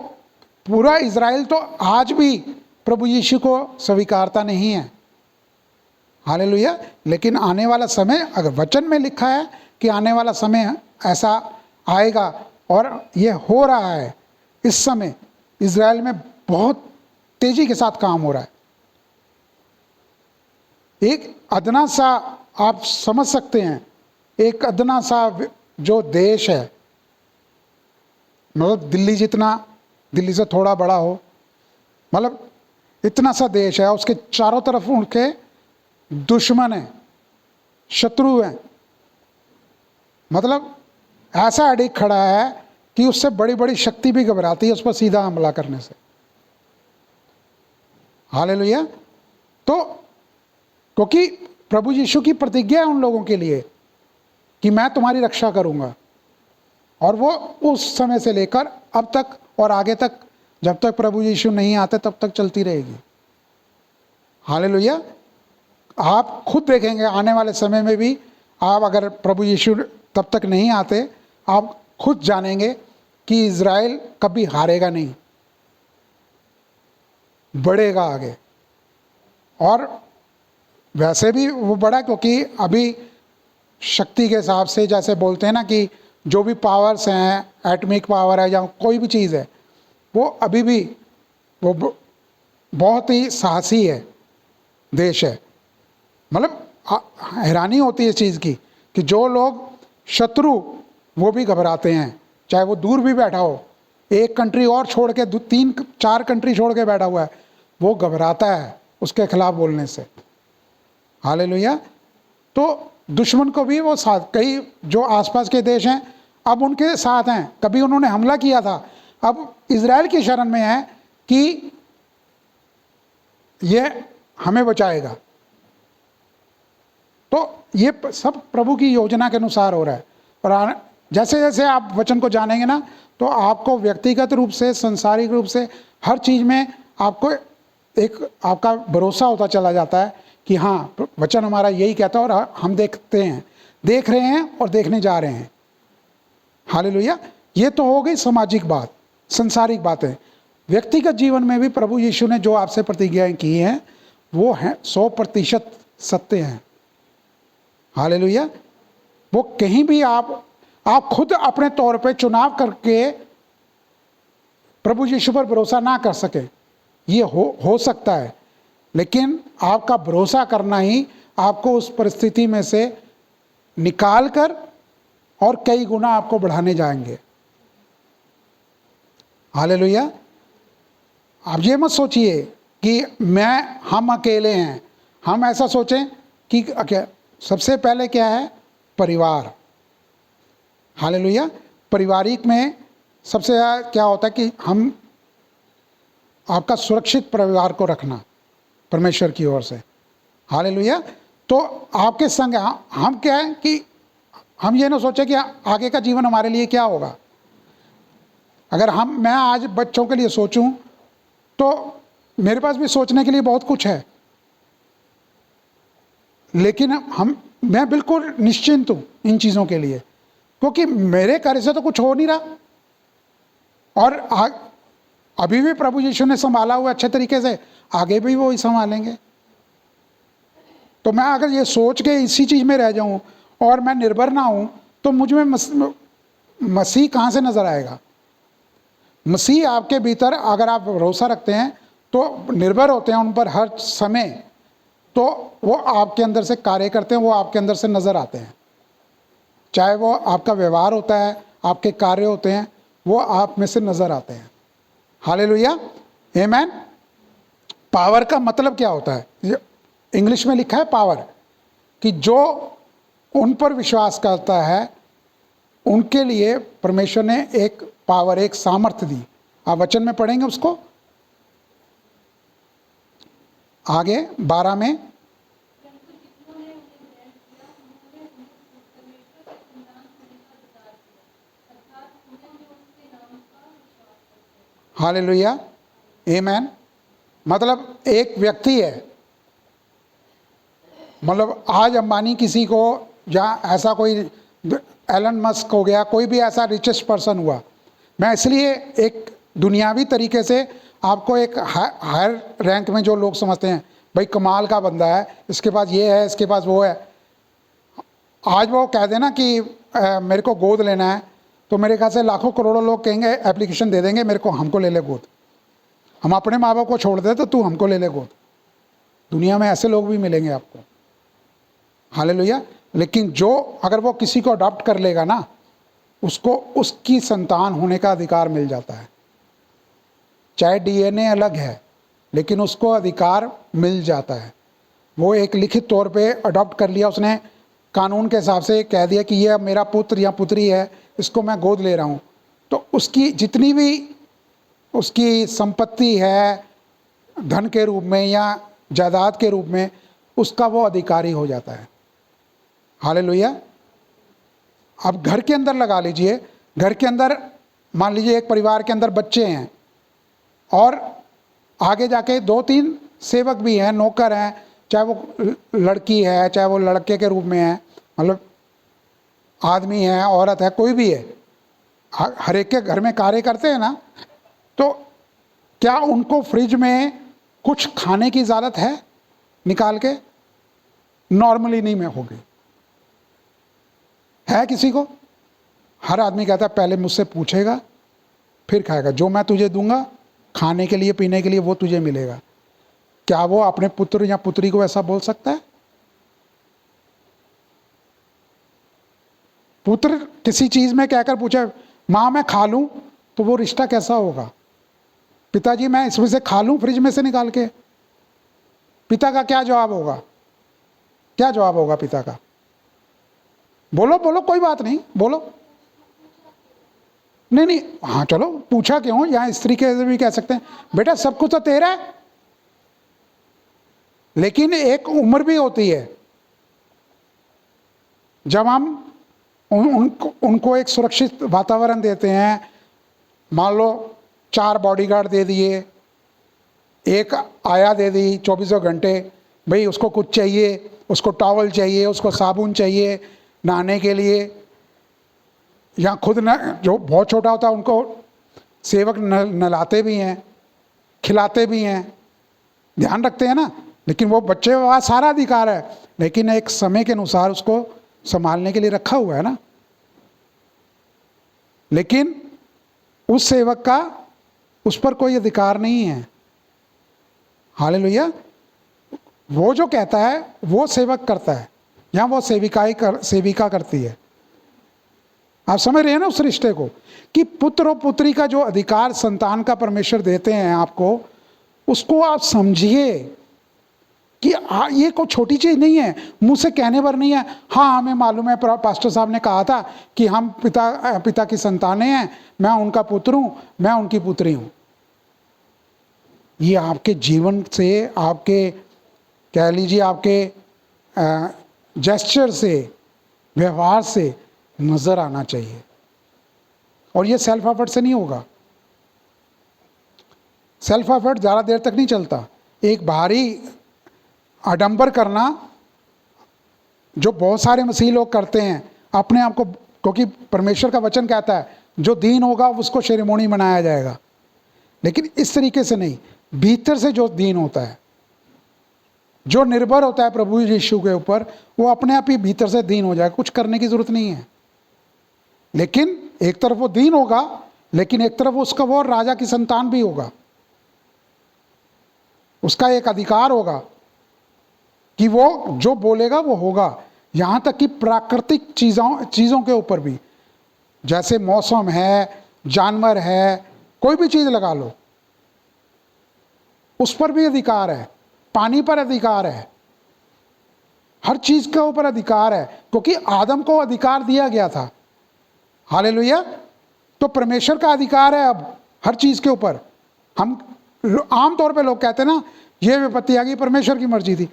पूरा इज़राइल तो आज भी प्रभु यीशु को स्वीकारता नहीं है। हालेलुया। लेकिन आने वाला समय, अगर वचन में लिखा है कि आने वाला समय ऐसा आएगा, और ये हो रहा है, इस समय इज़राइल में बहुत तेज़ी के साथ काम हो रहा है। एक अदना सा, आप समझ सकते हैं, एक अदना सा जो देश है, मतलब दिल्ली जितना, दिल्ली से थोड़ा बड़ा हो, मतलब इतना सा देश है, उसके चारों तरफ उनके दुश्मन हैं, शत्रु हैं, मतलब ऐसा अड़िग खड़ा है कि उससे बड़ी बड़ी शक्ति भी घबराती है उस पर सीधा हमला करने से। हालेलुया। तो क्योंकि प्रभु यीशु की प्रतिज्ञा है उन लोगों के लिए कि मैं तुम्हारी रक्षा करूंगा, और वो उस समय से लेकर अब तक और आगे तक, जब तक प्रभु यीशु नहीं आते तब तक चलती रहेगी। हालेलुया। आप खुद देखेंगे आने वाले समय में भी, आप अगर प्रभु यीशु तब तक नहीं आते, आप खुद जानेंगे कि इज़राइल कभी हारेगा नहीं, बढ़ेगा आगे। और वैसे भी वो बढ़ा, क्योंकि अभी शक्ति के हिसाब से, जैसे बोलते हैं ना कि जो भी पावर्स हैं, एटॉमिक पावर है या कोई भी चीज़ है, वो अभी भी वो बहुत ही साहसी है, देश है। मतलब हैरानी होती है इस चीज़ की कि जो लोग शत्रु, वो भी घबराते हैं, चाहे वो दूर भी बैठा हो, एक कंट्री और छोड़ के 3-4 कंट्री छोड़ के बैठा हुआ है, वो घबराता है उसके खिलाफ बोलने से। हालेलुया। तो दुश्मन को भी वो साथ, कई जो आसपास के देश हैं अब उनके साथ हैं, कभी उन्होंने हमला किया था, अब इज़राइल की शरण में है कि ये हमें बचाएगा। तो ये सब प्रभु की योजना के अनुसार हो रहा है। और जैसे जैसे आप वचन को जानेंगे ना, तो आपको व्यक्तिगत रूप से, सांसारिक रूप से, हर चीज़ में आपको एक आपका भरोसा होता चला जाता है कि हाँ, वचन हमारा यही कहता है और हम देखते हैं, देख रहे हैं और देखने जा रहे हैं। हालेलुया। ये तो हो गई सामाजिक बात, संसारिक बातें। व्यक्तिगत जीवन में भी प्रभु यीशु ने जो आपसे प्रतिज्ञाएं की हैं वो हैं 100% सत्य हैं। हालेलुया। वो कहीं भी आप खुद अपने तौर पे चुनाव करके प्रभु यीशु पर भरोसा ना कर सके, ये हो सकता है, लेकिन आपका भरोसा करना ही आपको उस परिस्थिति में से निकाल कर और कई गुना आपको बढ़ाने जाएंगे। हालेलुया। आप ये मत सोचिए कि हम अकेले हैं, हम ऐसा सोचें कि क्या सबसे पहले क्या है, परिवार। हालेलुया। पारिवारिक में सबसे ज़्यादा क्या होता है कि हम आपका सुरक्षित परिवार को रखना परमेश्वर की ओर से। हालेलुया। तो आपके संग हम क्या है कि हम ये ना सोचें कि आगे का जीवन हमारे लिए क्या होगा। अगर मैं आज बच्चों के लिए सोचूं तो मेरे पास भी सोचने के लिए बहुत कुछ है, लेकिन मैं बिल्कुल निश्चिंत हूं इन चीज़ों के लिए, क्योंकि मेरे कार्य से तो कुछ हो नहीं रहा और अभी भी प्रभु यीशु ने संभाला हुआ अच्छे तरीके से, आगे भी वो ही संभालेंगे। तो मैं अगर ये सोच के इसी चीज़ में रह जाऊं और मैं निर्भर ना हूं तो मुझ में मसीह कहाँ से नज़र आएगा। मसीह आपके भीतर अगर आप भरोसा रखते हैं तो निर्भर होते हैं उन पर हर समय, तो वो आपके अंदर से कार्य करते हैं, वो आपके अंदर से नज़र आते हैं। चाहे वो आपका व्यवहार होता है, आपके कार्य होते हैं, वो आप में से नज़र आते हैं। हालेलुया, आमेन। पावर का मतलब क्या होता है? इंग्लिश में लिखा है पावर, कि जो उन पर विश्वास करता है उनके लिए परमेश्वर ने एक पावर, एक सामर्थ्य दी। आप वचन में पढ़ेंगे उसको आगे 12 में। हालेलुया, आमेन। मतलब एक व्यक्ति है, मतलब आज अंबानी किसी को, या ऐसा कोई एलन मस्क हो गया, कोई भी ऐसा रिचेस्ट पर्सन हुआ, मैं इसलिए एक दुनियावी तरीके से आपको एक हायर रैंक में जो लोग समझते हैं भाई कमाल का बंदा है, इसके पास ये है, इसके पास वो है, आज वो कह देना कि मेरे को गोद लेना है, तो मेरे ख्याल से लाखों करोड़ों लोग कहेंगे, एप्लीकेशन दे देंगे मेरे को, हमको ले ले गोद, हम अपने माँ बाप को छोड़ दे तो तू हमको ले ले गोद। दुनिया में ऐसे लोग भी मिलेंगे आपको। हालेलुया। लेकिन जो अगर वो किसी को अडॉप्ट कर लेगा ना, उसको उसकी संतान होने का अधिकार मिल जाता है। चाहे डीएनए अलग है, लेकिन उसको अधिकार मिल जाता है। वो एक लिखित तौर पे अडॉप्ट कर लिया उसने, कानून के हिसाब से कह दिया कि ये मेरा पुत्र या पुत्री है, इसको मैं गोद ले रहा हूँ, तो उसकी जितनी भी उसकी संपत्ति है धन के रूप में या जायदाद के रूप में, उसका वो अधिकारी हो जाता है। हालेलुया। अब घर के अंदर लगा लीजिए, घर के अंदर मान लीजिए एक परिवार के अंदर बच्चे हैं और आगे जाके 2-3 सेवक भी हैं, नौकर हैं, चाहे वो लड़की है चाहे वो लड़के के रूप में है, मतलब आदमी है औरत है, कोई भी है, हर एक के घर में कार्य करते हैं ना, तो क्या उनको फ्रिज में कुछ खाने की इजाज़त है निकाल के? नॉर्मली नहीं में होगी, है किसी को? हर आदमी कहता है पहले मुझसे पूछेगा फिर खाएगा, जो मैं तुझे दूंगा खाने के लिए पीने के लिए वो तुझे मिलेगा। क्या वो अपने पुत्र या पुत्री को ऐसा बोल सकता है? पुत्र किसी चीज में कहकर पूछे माँ मैं खा लूं, तो वो रिश्ता कैसा होगा? पिताजी मैं इसमें से खा लूं फ्रिज में से निकाल के, पिता का क्या जवाब होगा? क्या जवाब होगा पिता का? बोलो बोलो, कोई बात नहीं, बोलो। नहीं, हाँ चलो, पूछा क्यों? यहाँ स्त्री के भी कह सकते हैं बेटा सब कुछ तो तेरा है, लेकिन एक उम्र भी होती है जब हम उनको एक सुरक्षित वातावरण देते हैं। मान लो 4 बॉडीगार्ड दे दिए, एक आया दे दी 24 घंटे, भाई उसको कुछ चाहिए, उसको टॉवल चाहिए, उसको साबुन चाहिए नहाने के लिए, या खुद न, जो बहुत छोटा होता है उनको सेवक नहलाते भी हैं, खिलाते भी हैं, ध्यान रखते हैं ना, लेकिन वो बच्चे के पास सारा अधिकार है, लेकिन एक समय के अनुसार उसको संभालने के लिए रखा हुआ है ना। लेकिन उस सेवक का उस पर कोई अधिकार नहीं है। हालेलुया। वो जो कहता है वो सेवक करता है, या वो सेविका करती है। आप समझ रहे हैं ना उस रिश्ते को, कि पुत्र और पुत्री का जो अधिकार संतान का परमेश्वर देते हैं आपको, उसको आप समझिए। कि ये कोई छोटी चीज़ नहीं है, मुँह से कहने पर नहीं है। हाँ, हमें मालूम है, पास्टर साहब ने कहा था कि हम पिता की संतानें हैं, मैं उनका पुत्र हूँ, मैं उनकी पुत्री हूँ। ये आपके जीवन से, आपके कह लीजिए आपके जेस्चर से, व्यवहार से नज़र आना चाहिए। और ये सेल्फ एफर्ट से नहीं होगा। सेल्फ एफर्ट ज़्यादा देर तक नहीं चलता। एक बाहरी आडंबर करना जो बहुत सारे मसीह लोग करते हैं अपने आप को, क्योंकि परमेश्वर का वचन कहता है जो दीन होगा उसको सेरेमोनी मनाया जाएगा, लेकिन इस तरीके से नहीं। भीतर से जो दीन होता है, जो निर्भर होता है प्रभु यीशु के ऊपर, वो अपने आप ही भीतर से दीन हो जाएगा, कुछ करने की ज़रूरत नहीं है। लेकिन एक तरफ वो दीन होगा, लेकिन एक तरफ उसका वो राजा की संतान भी होगा। उसका एक अधिकार होगा कि वो जो बोलेगा वो होगा। यहाँ तक कि प्राकृतिक चीज़ों के ऊपर भी, जैसे मौसम है, जानवर है, कोई भी चीज़ लगा लो, उस पर भी अधिकार है। पानी पर अधिकार है, हर चीज़ के ऊपर अधिकार है, क्योंकि आदम को अधिकार दिया गया था। हालेलुया। तो परमेश्वर का अधिकार है अब हर चीज़ के ऊपर। हम आमतौर पे लोग कहते हैं ना, ये विपत्ति आ गई, परमेश्वर की मर्जी थी।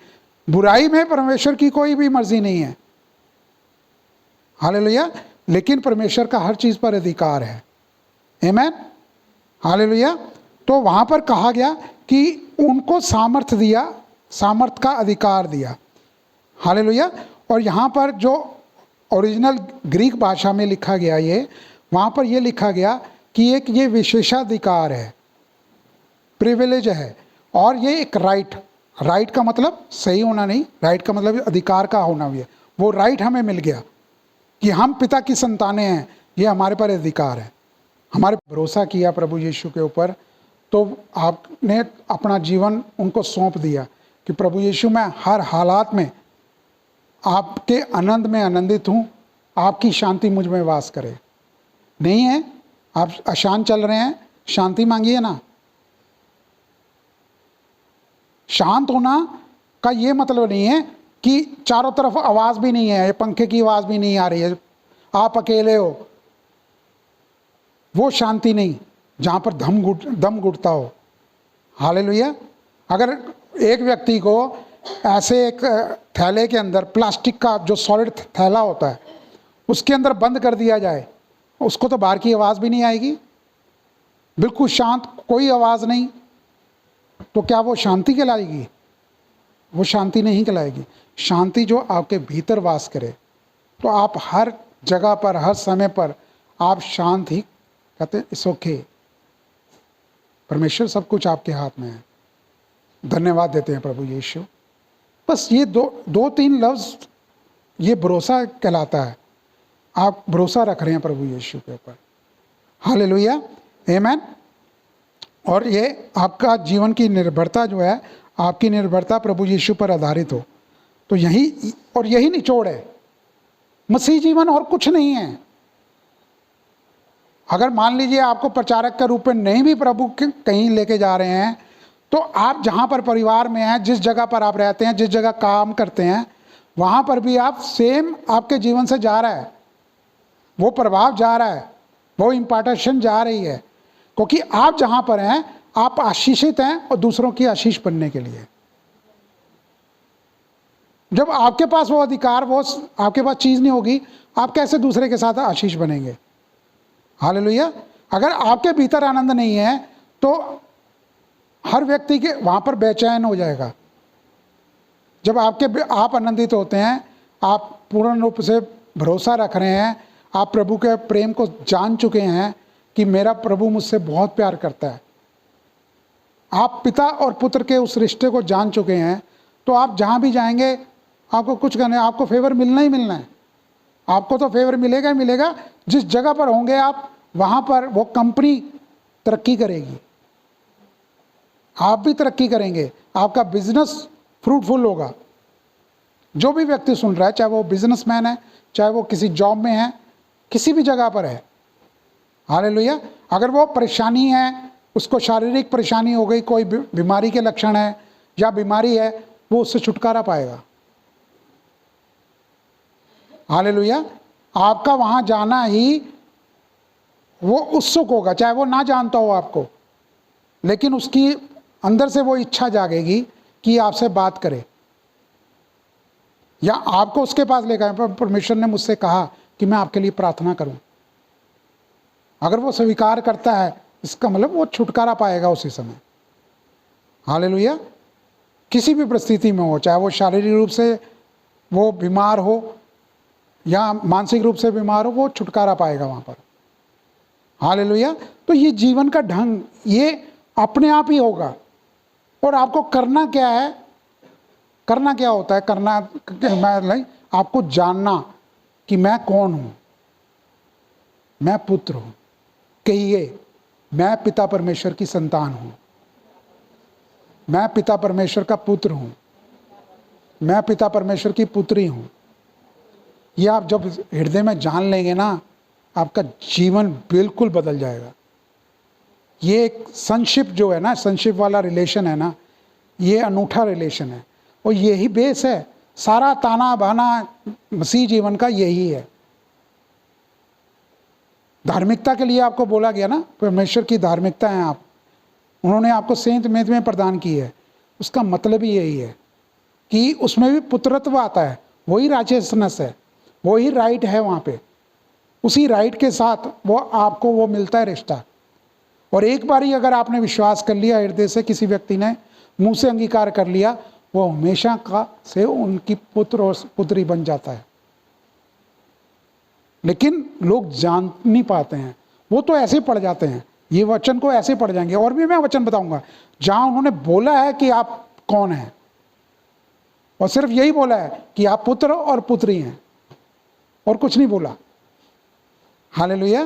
बुराई में परमेश्वर की कोई भी मर्जी नहीं है। हालेलुया। लेकिन परमेश्वर का हर चीज़ पर अधिकार है। आमीन। हालेलुया। तो वहाँ पर कहा गया कि उनको सामर्थ दिया, सामर्थ का अधिकार दिया। हालेलुया। और यहाँ पर जो ओरिजिनल ग्रीक भाषा में लिखा गया, ये वहाँ पर ये लिखा गया कि एक ये विशेषाधिकार है, प्रिविलेज है, और ये एक राइट का मतलब सही होना नहीं, राइट का मतलब अधिकार का होना भी है। वो राइट हमें मिल गया कि हम पिता की संतानें हैं, ये हमारे पर अधिकार है। हमारे भरोसा किया प्रभु यीशु के ऊपर, तो आपने अपना जीवन उनको सौंप दिया कि प्रभु यीशु, मैं हर हालात में आपके आनंद में आनंदित हूँ, आपकी शांति मुझ में वास करे। नहीं है, आप अशांत चल रहे हैं, शांति मांगिए ना। शांत होना का ये मतलब नहीं है कि चारों तरफ आवाज़ भी नहीं है, पंखे की आवाज़ भी नहीं आ रही है, आप अकेले हो, वो शांति नहीं, जहाँ पर दम घुटता हो। हालेलुया। अगर एक व्यक्ति को ऐसे एक थैले के अंदर, प्लास्टिक का जो सॉलिड थैला होता है, उसके अंदर बंद कर दिया जाए, उसको तो बाहर की आवाज़ भी नहीं आएगी, बिल्कुल शांत, कोई आवाज़ नहीं, तो क्या वो शांति कहलाएगी? वो शांति नहीं कहलाएगी। शांति जो आपके भीतर वास करे, तो आप हर जगह पर, हर समय पर आप शांत ही कहते हैं, इट्स ओके, परमेश्वर सब कुछ आपके हाथ में है। धन्यवाद देते हैं प्रभु यीशु। बस ये दो तीन लफ्ज़, ये भरोसा कहलाता है। आप भरोसा रख रहे हैं प्रभु यीशु के ऊपर। हालेलुया, आमीन। और ये आपका जीवन की निर्भरता जो है, आपकी निर्भरता प्रभु यीशु पर आधारित हो, तो यही निचोड़ है मसीह जीवन, और कुछ नहीं है। अगर मान लीजिए आपको प्रचारक के रूप में नहीं भी प्रभु कहीं लेके जा रहे हैं, तो आप जहाँ पर परिवार में हैं, जिस जगह पर आप रहते हैं, जिस जगह काम करते हैं, वहाँ पर भी आप सेम आपके जीवन से जा रहा है, वो प्रभाव जा रहा है, वो इम्पार्टेशन जा रही है, क्योंकि आप जहाँ पर हैं आप आशीषित हैं और दूसरों की आशीष बनने के लिए। जब आपके पास वो अधिकार, वो आपके पास चीज़ नहीं होगी, आप कैसे दूसरे के साथ आशीष बनेंगे? हालेलुया। अगर आपके भीतर आनंद नहीं है तो हर व्यक्ति के वहाँ पर बेचैन हो जाएगा। जब आप आनंदित होते हैं, आप पूर्ण रूप से भरोसा रख रहे हैं, आप प्रभु के प्रेम को जान चुके हैं कि मेरा प्रभु मुझसे बहुत प्यार करता है, आप पिता और पुत्र के उस रिश्ते को जान चुके हैं, तो आप जहाँ भी जाएंगे आपको कुछ करना है, आपको फेवर मिलना ही मिलना है। आपको तो फेवर मिलेगा ही मिलेगा। जिस जगह पर होंगे आप, वहाँ पर वो कंपनी तरक्की करेगी, आप भी तरक्की करेंगे, आपका बिजनेस फ्रूटफुल होगा। जो भी व्यक्ति सुन रहा है, चाहे वो बिजनेसमैन है, चाहे वो किसी जॉब में है, किसी भी जगह पर है, हालेलुया। अगर वो परेशानी है, उसको शारीरिक परेशानी हो गई, कोई बीमारी के लक्षण है या बीमारी है, वो उससे छुटकारा पाएगा। हालेलुया। आपका वहां जाना ही वो उत्सुक होगा, चाहे वो ना जानता हो आपको, लेकिन उसकी अंदर से वो इच्छा जागेगी कि आपसे बात करे या आपको उसके पास लेकर। परमेश्वर ने मुझसे कहा कि मैं आपके लिए प्रार्थना करूं। अगर वो स्वीकार करता है, इसका मतलब वो छुटकारा पाएगा उसी समय। हालेलुया। किसी भी परिस्थिति में हो, चाहे वो शारीरिक रूप से वो बीमार हो या मानसिक रूप से बीमार हो, वो छुटकारा पाएगा वहां पर। हालेलुया। तो ये जीवन का ढंग ये अपने आप ही होगा। और आपको करना क्या है? करना क्या होता है? करना मैं आपको जानना कि मैं कौन हूं। मैं पुत्र हूं। कहिए, मैं पिता परमेश्वर की संतान हूं। मैं पिता परमेश्वर का पुत्र हूं। मैं पिता परमेश्वर की पुत्री हूं। ये आप जब हृदय में जान लेंगे ना, आपका जीवन बिल्कुल बदल जाएगा। ये एक संशिप जो है ना, संशिप वाला रिलेशन है ना, ये अनूठा रिलेशन है और यही बेस है। सारा ताना बाना मसीह जीवन का यही है। धार्मिकता के लिए आपको बोला गया ना, परमेश्वर की धार्मिकता है आप, उन्होंने आपको सेंत मेद में प्रदान की है। उसका मतलब ही यही है कि उसमें भी पुत्रत्व आता है। वही राइचियसनेस है, वही राइट है वहाँ पे। उसी राइट के साथ वो आपको वो मिलता है रिश्ता। और एक बार ही अगर आपने विश्वास कर लिया हृदय से, किसी व्यक्ति ने मुंह से अंगीकार कर लिया, वो हमेशा का से उनकी पुत्र और पुत्री बन जाता है। लेकिन लोग जान नहीं पाते हैं, वो तो ऐसे पढ़ जाते हैं, ये वचन को ऐसे पढ़ जाएंगे। और भी मैं वचन बताऊंगा जहां उन्होंने बोला है कि आप कौन हैं, और सिर्फ यही बोला है कि आप पुत्र और पुत्री हैं, और कुछ नहीं बोला। हालेलुया।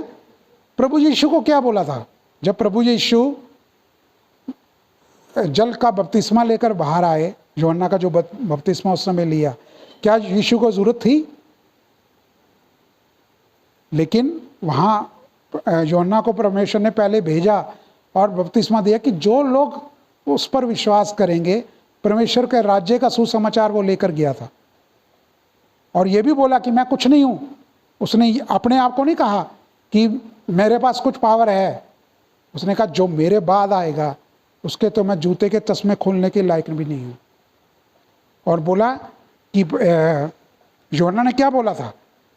प्रभु यीशु को क्या बोला था? जब प्रभु यीशु जल का बपतिस्मा लेकर बाहर आए, यूहन्ना का जो बपतिस्मा उस समय लिया, क्या यीशु को जरूरत थी? लेकिन वहाँ यूहन्ना को परमेश्वर ने पहले भेजा और बपतिस्मा दिया कि जो लोग उस पर विश्वास करेंगे, परमेश्वर के राज्य का सुसमाचार वो लेकर गया था। और ये भी बोला कि मैं कुछ नहीं हूँ। उसने अपने आप को नहीं कहा कि मेरे पास कुछ पावर है। उसने कहा जो मेरे बाद आएगा उसके तो मैं जूते के तस्मे खोलने के लायक भी नहीं हूँ। और बोला कि यूहन्ना ने क्या बोला था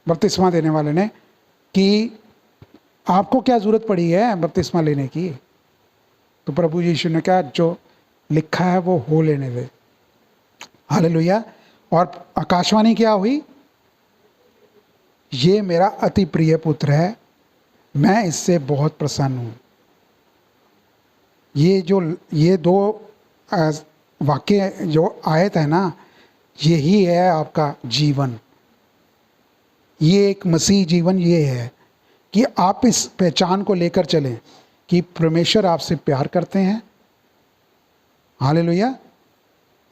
बपतिस्मा देने वाले ने कि आपको क्या ज़रूरत पड़ी है बपतिस्मा लेने की? तो प्रभु यीशु ने कहा जो लिखा है वो हो लेने दे। हालेलुया। और आकाशवाणी क्या हुई? ये मेरा अति प्रिय पुत्र है, मैं इससे बहुत प्रसन्न हूँ। ये दो वाक्य जो आयत है ना, यही है आपका जीवन। ये एक मसीह जीवन ये है कि आप इस पहचान को लेकर चलें कि परमेश्वर आपसे प्यार करते हैं। हालेलुया,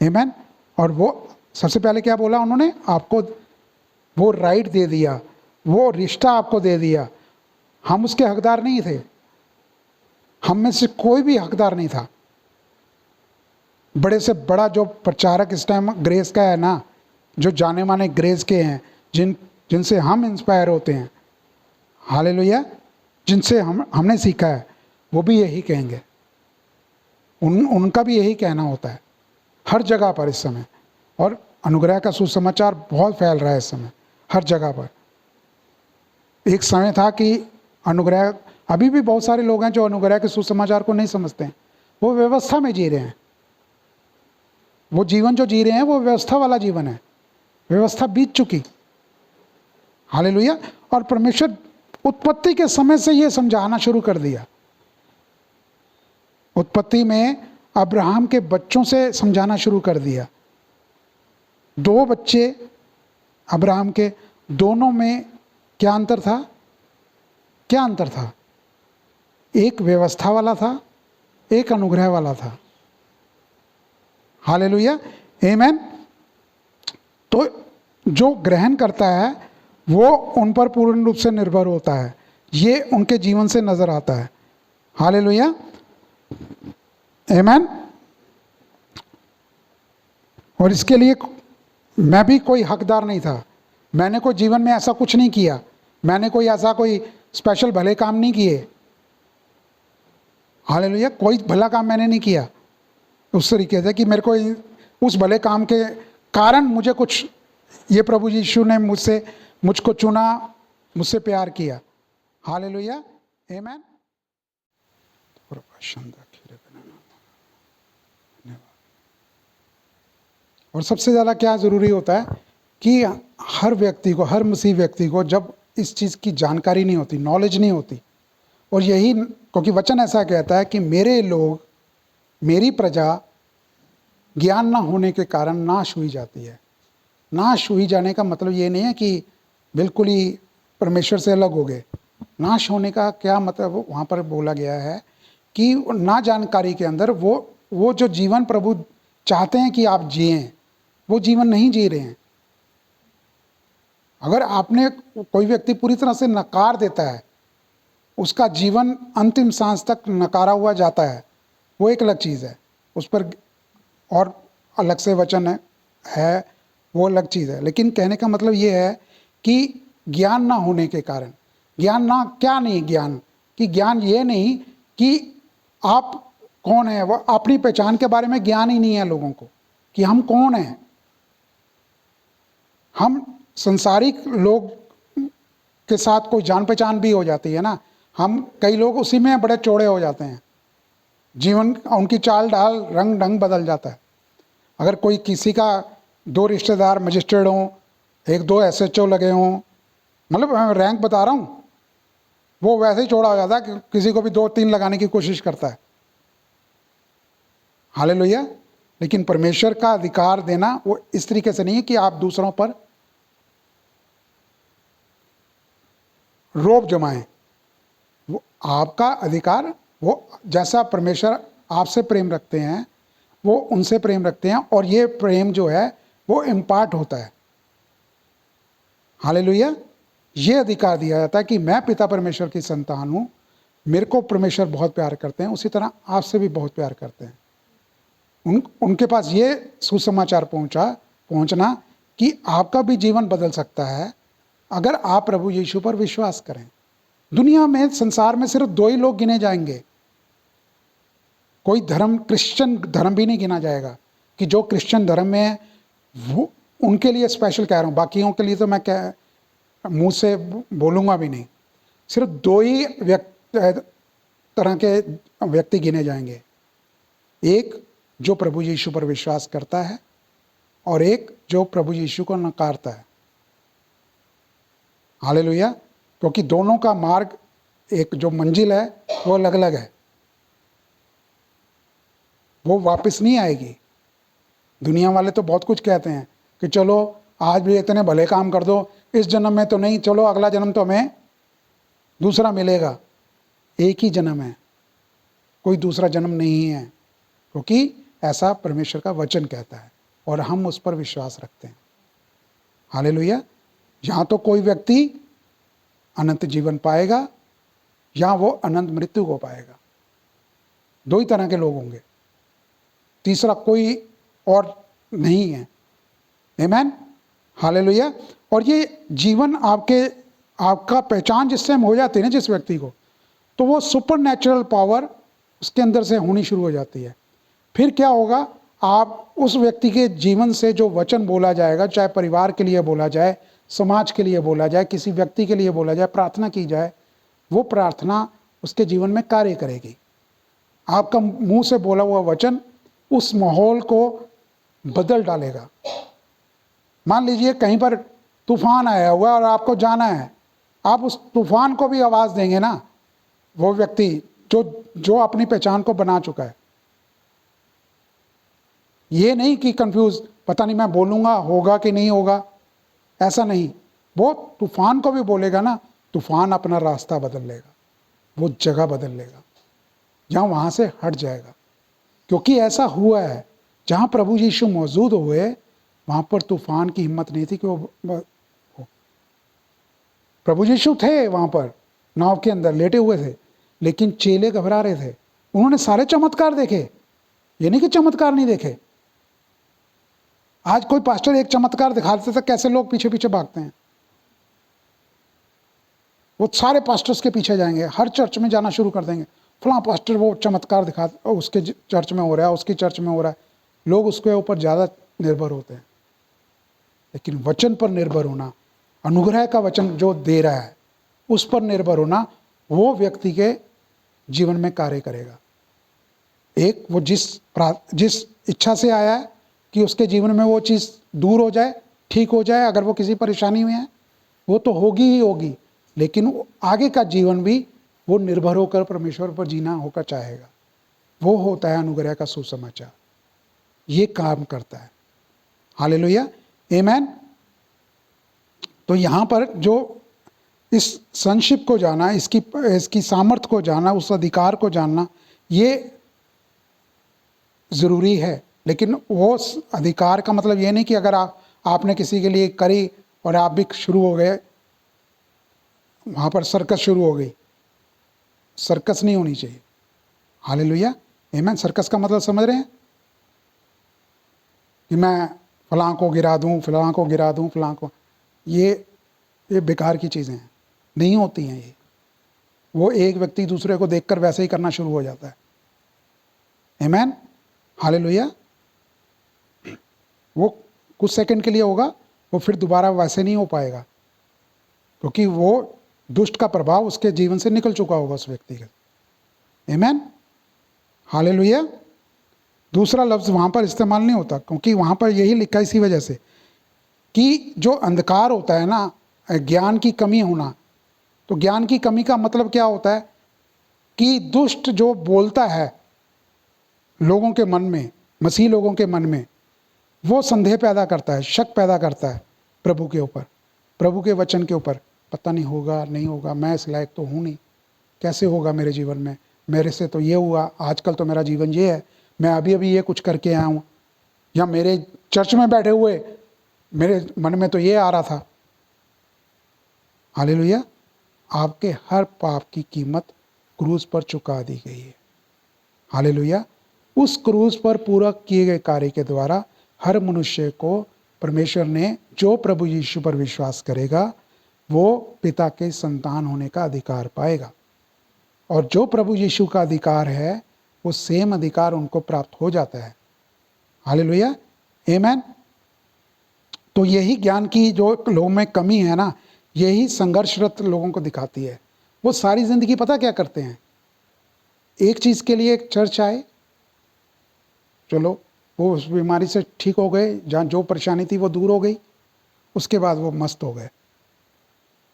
आमीन। और वो सबसे पहले क्या बोला उन्होंने? आपको वो राइट दे दिया, वो रिश्ता आपको दे दिया। हम उसके हकदार नहीं थे, हम में से कोई भी हकदार नहीं था। बड़े से बड़ा जो प्रचारक इस टाइम ग्रेस का है ना, जो जाने माने ग्रेस के हैं, जिनसे हम इंस्पायर होते हैं, हालेलुया, जिनसे हमने सीखा है, वो भी यही कहेंगे। उनका भी यही कहना होता है हर जगह पर इस समय। और अनुग्रह का सुसमाचार बहुत फैल रहा है इस समय हर जगह पर। एक समय था कि अनुग्रह, अभी भी बहुत सारे लोग हैं जो अनुग्रह के सुसमाचार को नहीं समझते हैं। वो व्यवस्था में जी रहे हैं। वो जीवन जो जी रहे हैं वो व्यवस्था वाला जीवन है। व्यवस्था बीत चुकी। हालेलुया। और परमेश्वर उत्पत्ति के समय से ये समझाना शुरू कर दिया। उत्पत्ति में अब्राहम के बच्चों से समझाना शुरू कर दिया। 2 बच्चे अब्राहम के, दोनों में क्या अंतर था? क्या अंतर था? एक व्यवस्था वाला था, एक अनुग्रह वाला था। हालेलुया, आमीन। तो जो ग्रहण करता है वो उन पर पूर्ण रूप से निर्भर होता है। ये उनके जीवन से नजर आता है। हालेलुया, आमीन। और इसके लिए मैं भी कोई हकदार नहीं था। मैंने कोई जीवन में ऐसा कुछ नहीं किया, मैंने कोई ऐसा कोई स्पेशल भले काम नहीं किए। हालेलुया, कोई भला काम मैंने नहीं किया उस तरीके से कि मेरे को उस भले काम के कारण मुझे कुछ, ये प्रभु यीशु ने मुझको चुना, मुझसे प्यार किया। हालेलुया, आमीन। और सबसे ज़्यादा क्या ज़रूरी होता है कि हर व्यक्ति को, हर मसीह व्यक्ति को जब इस चीज़ की जानकारी नहीं होती, नॉलेज नहीं होती, और यही क्योंकि वचन ऐसा कहता है कि मेरे लोग, मेरी प्रजा ज्ञान ना होने के कारण नाश हुई जाती है। नाश हुई जाने का मतलब ये नहीं है कि बिल्कुल ही परमेश्वर से अलग हो गए। नाश होने का क्या मतलब वहाँ पर बोला गया है कि ना जानकारी के अंदर वो जो जीवन प्रभु चाहते हैं कि आप जिएं, वो जीवन नहीं जी रहे हैं। अगर आपने, कोई व्यक्ति पूरी तरह से नकार देता है, उसका जीवन अंतिम सांस तक नकारा हुआ जाता है, वो एक अलग चीज़ है, उस पर और अलग से वचन है, वो अलग चीज़ है। लेकिन कहने का मतलब ये है कि ज्ञान ना होने के कारण, ज्ञान ना, क्या नहीं ज्ञान, कि ज्ञान ये नहीं कि आप कौन है, वो अपनी पहचान के बारे में ज्ञान ही नहीं है लोगों को कि हम कौन हैं। हम संसारिक लोग के साथ कोई जान पहचान भी हो जाती है ना, हम कई लोग उसी में बड़े चौड़े हो जाते हैं, जीवन उनकी चाल ढाल रंग ढंग बदल जाता है। अगर कोई किसी का 2 रिश्तेदार मजिस्ट्रेट हों, 1-2 SHO लगे हों, मतलब मैं रैंक बता रहा हूँ, वो वैसे ही चौड़ा हो जाता है कि किसी को भी 2-3 लगाने की कोशिश करता है। हालेलुया। लेकिन परमेश्वर का अधिकार देना वो इस तरीके से नहीं है कि आप दूसरों पर रोब जमाएं। वो आपका अधिकार, वो जैसा परमेश्वर आपसे प्रेम रखते हैं वो उनसे प्रेम रखते हैं, और ये प्रेम जो है वो इम्पार्ट होता है। हालेलुया। ये अधिकार दिया जाता है कि मैं पिता परमेश्वर की संतान हूँ, मेरे को परमेश्वर बहुत प्यार करते हैं, उसी तरह आपसे भी बहुत प्यार करते हैं। उनके पास ये सुसमाचार पहुँचना कि आपका भी जीवन बदल सकता है अगर आप प्रभु यीशु पर विश्वास करें। दुनिया में, संसार में सिर्फ 2 ही लोग गिने जाएंगे, कोई धर्म, क्रिश्चियन धर्म भी नहीं गिना जाएगा कि जो क्रिश्चियन धर्म में है वो उनके लिए स्पेशल कह रहा हूँ, बाकियों के लिए तो मैं मुंह से बोलूँगा भी नहीं। सिर्फ 2 ही तरह के व्यक्ति गिने जाएंगे, एक जो प्रभु यीशु पर विश्वास करता है और एक जो प्रभु यीशु को नकारता है। हालेलुया। क्योंकि दोनों का मार्ग, एक जो मंजिल है वो अलग अलग है, वो वापस नहीं आएगी। दुनिया वाले तो बहुत कुछ कहते हैं कि चलो आज भी इतने भले काम कर दो, इस जन्म में तो नहीं, चलो अगला जन्म तो हमें दूसरा मिलेगा। एक ही जन्म है, कोई दूसरा जन्म नहीं है, क्योंकि ऐसा परमेश्वर का वचन कहता है और हम उस पर विश्वास रखते हैं। हालेलुया। यहाँ तो कोई व्यक्ति अनंत जीवन पाएगा या वो अनंत मृत्यु को पाएगा। 2 ही तरह के लोग होंगे, तीसरा कोई और नहीं है। आमीन। हालेलुया। और ये जीवन आपका पहचान जिससे हम हो जाते हैं ना, जिस व्यक्ति को, तो वो सुपर नेचुरल पावर उसके अंदर से होनी शुरू हो जाती है। फिर क्या होगा, आप उस व्यक्ति के जीवन से जो वचन बोला जाएगा, चाहे परिवार के लिए बोला जाए, समाज के लिए बोला जाए, किसी व्यक्ति के लिए बोला जाए, प्रार्थना की जाए, वो प्रार्थना उसके जीवन में कार्य करेगी। आपका मुंह से बोला हुआ वचन उस माहौल को बदल डालेगा। मान लीजिए कहीं पर तूफान आया हुआ और आपको जाना है, आप उस तूफान को भी आवाज़ देंगे ना, वो व्यक्ति जो अपनी पहचान को बना चुका है। ये नहीं कि कंफ्यूज, पता नहीं मैं बोलूँगा होगा कि नहीं होगा, ऐसा नहीं। वो तूफान को भी बोलेगा ना, तूफान अपना रास्ता बदल लेगा, वो जगह बदल लेगा, जहाँ वहाँ से हट जाएगा। क्योंकि ऐसा हुआ है, जहाँ प्रभु यीशु मौजूद हुए वहाँ पर तूफान की हिम्मत नहीं थी कि वो प्रभु यीशु थे वहाँ पर नाव के अंदर लेटे हुए थे, लेकिन चेले घबरा रहे थे। उन्होंने सारे चमत्कार देखे, ये नहीं कि चमत्कार नहीं देखे। आज कोई पास्टर एक चमत्कार दिखा देता था, कैसे लोग पीछे पीछे भागते हैं। वो सारे पास्टर्स के पीछे जाएंगे, हर चर्च में जाना शुरू कर देंगे, फलां पास्टर वो चमत्कार दिखा, उसके चर्च में हो रहा है, उसकी चर्च में हो रहा है। लोग उसके ऊपर ज़्यादा निर्भर होते हैं। लेकिन वचन पर निर्भर होना, अनुग्रह का वचन जो दे रहा है उस पर निर्भर होना, वो व्यक्ति के जीवन में कार्य करेगा। एक वो जिस इच्छा से आया है कि उसके जीवन में वो चीज़ दूर हो जाए, ठीक हो जाए, अगर वो किसी परेशानी में है वो तो होगी ही होगी, लेकिन आगे का जीवन भी वो निर्भर होकर परमेश्वर पर जीना होकर चाहेगा। वो होता है अनुग्रह का सुसमाचार, ये काम करता है। हालेलुया, आमेन। तो यहाँ पर जो इस संशिप को जाना, इसकी सामर्थ्य को जाना, उस अधिकार को जानना, ये ज़रूरी है। लेकिन वो अधिकार का मतलब ये नहीं कि अगर आपने किसी के लिए करी और आप भी शुरू हो गए, वहाँ पर सर्कस शुरू हो गई। सर्कस नहीं होनी चाहिए। हालेलुया, आमेन। सर्कस का मतलब समझ रहे हैं कि मैं फलां को गिरा दूँ, फलां को गिरा दूँ, फलां को, ये बेकार की चीज़ें हैं, नहीं होती हैं ये। वो एक व्यक्ति दूसरे को देखकर वैसे ही करना शुरू हो जाता है। आमेन, हालेलुया। वो कुछ सेकंड के लिए होगा, वो फिर दोबारा वैसे नहीं हो पाएगा, क्योंकि वो दुष्ट का प्रभाव उसके जीवन से निकल चुका होगा उस व्यक्ति का। आमेन, हालेलुया। दूसरा लफ्ज़ वहाँ पर इस्तेमाल नहीं होता, क्योंकि वहाँ पर यही लिखा है इसी वजह से कि जो अंधकार होता है ना, ज्ञान की कमी होना। तो ज्ञान की कमी का मतलब क्या होता है कि दुष्ट जो बोलता है लोगों के मन में, मसीह लोगों के मन में, वो संदेह पैदा करता है, शक पैदा करता है प्रभु के ऊपर, प्रभु के वचन के ऊपर। पता नहीं होगा, नहीं होगा, मैं इस लायक तो हूँ नहीं, कैसे होगा मेरे जीवन में, मेरे से तो ये हुआ, आजकल तो मेरा जीवन ये है, मैं अभी अभी ये कुछ करके आया हूँ, या मेरे चर्च में बैठे हुए मेरे मन में तो ये आ रहा था। हालेलुया। आपके हर पाप की कीमत क्रूस पर चुका दी गई है। हालेलुया। उस क्रूस पर पूरा किए गए कार्य के द्वारा हर मनुष्य को परमेश्वर ने, जो प्रभु यीशु पर विश्वास करेगा, वो पिता के संतान होने का अधिकार पाएगा। और जो प्रभु यीशु का अधिकार है, वो सेम अधिकार उनको प्राप्त हो जाता है। हालेलुया, आमेन। तो यही ज्ञान की जो लोगों में कमी है ना, यही संघर्षरत लोगों को दिखाती है। वो सारी ज़िंदगी पता क्या करते हैं, एक चीज़ के लिए एक चर्च आए, चलो वो उस बीमारी से ठीक हो गए, जहाँ जो परेशानी थी वो दूर हो गई, उसके बाद वो मस्त हो गए।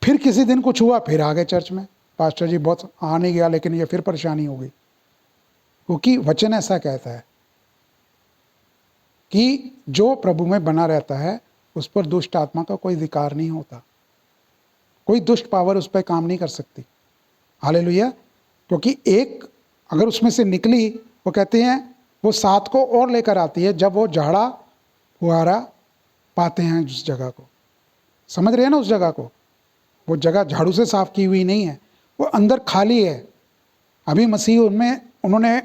फिर किसी दिन कुछ हुआ, फिर आ गए चर्च में, पास्टर जी बहुत आ नहीं गया, लेकिन ये फिर परेशानी हो गई। क्योंकि वचन ऐसा कहता है कि जो प्रभु में बना रहता है उस पर दुष्ट आत्मा का कोई अधिकार नहीं होता, कोई दुष्ट पावर उस पर काम नहीं कर सकती। हालेलुया। क्योंकि एक अगर उसमें से निकली, वो कहते हैं वो 7 को और लेकर आती है जब वो झाड़ा फुहारा पाते हैं उस जगह को। समझ रहे हैं ना उस जगह को? वो जगह झाड़ू से साफ की हुई नहीं है, वो अंदर खाली है। अभी मसीह उनमें, उन्होंने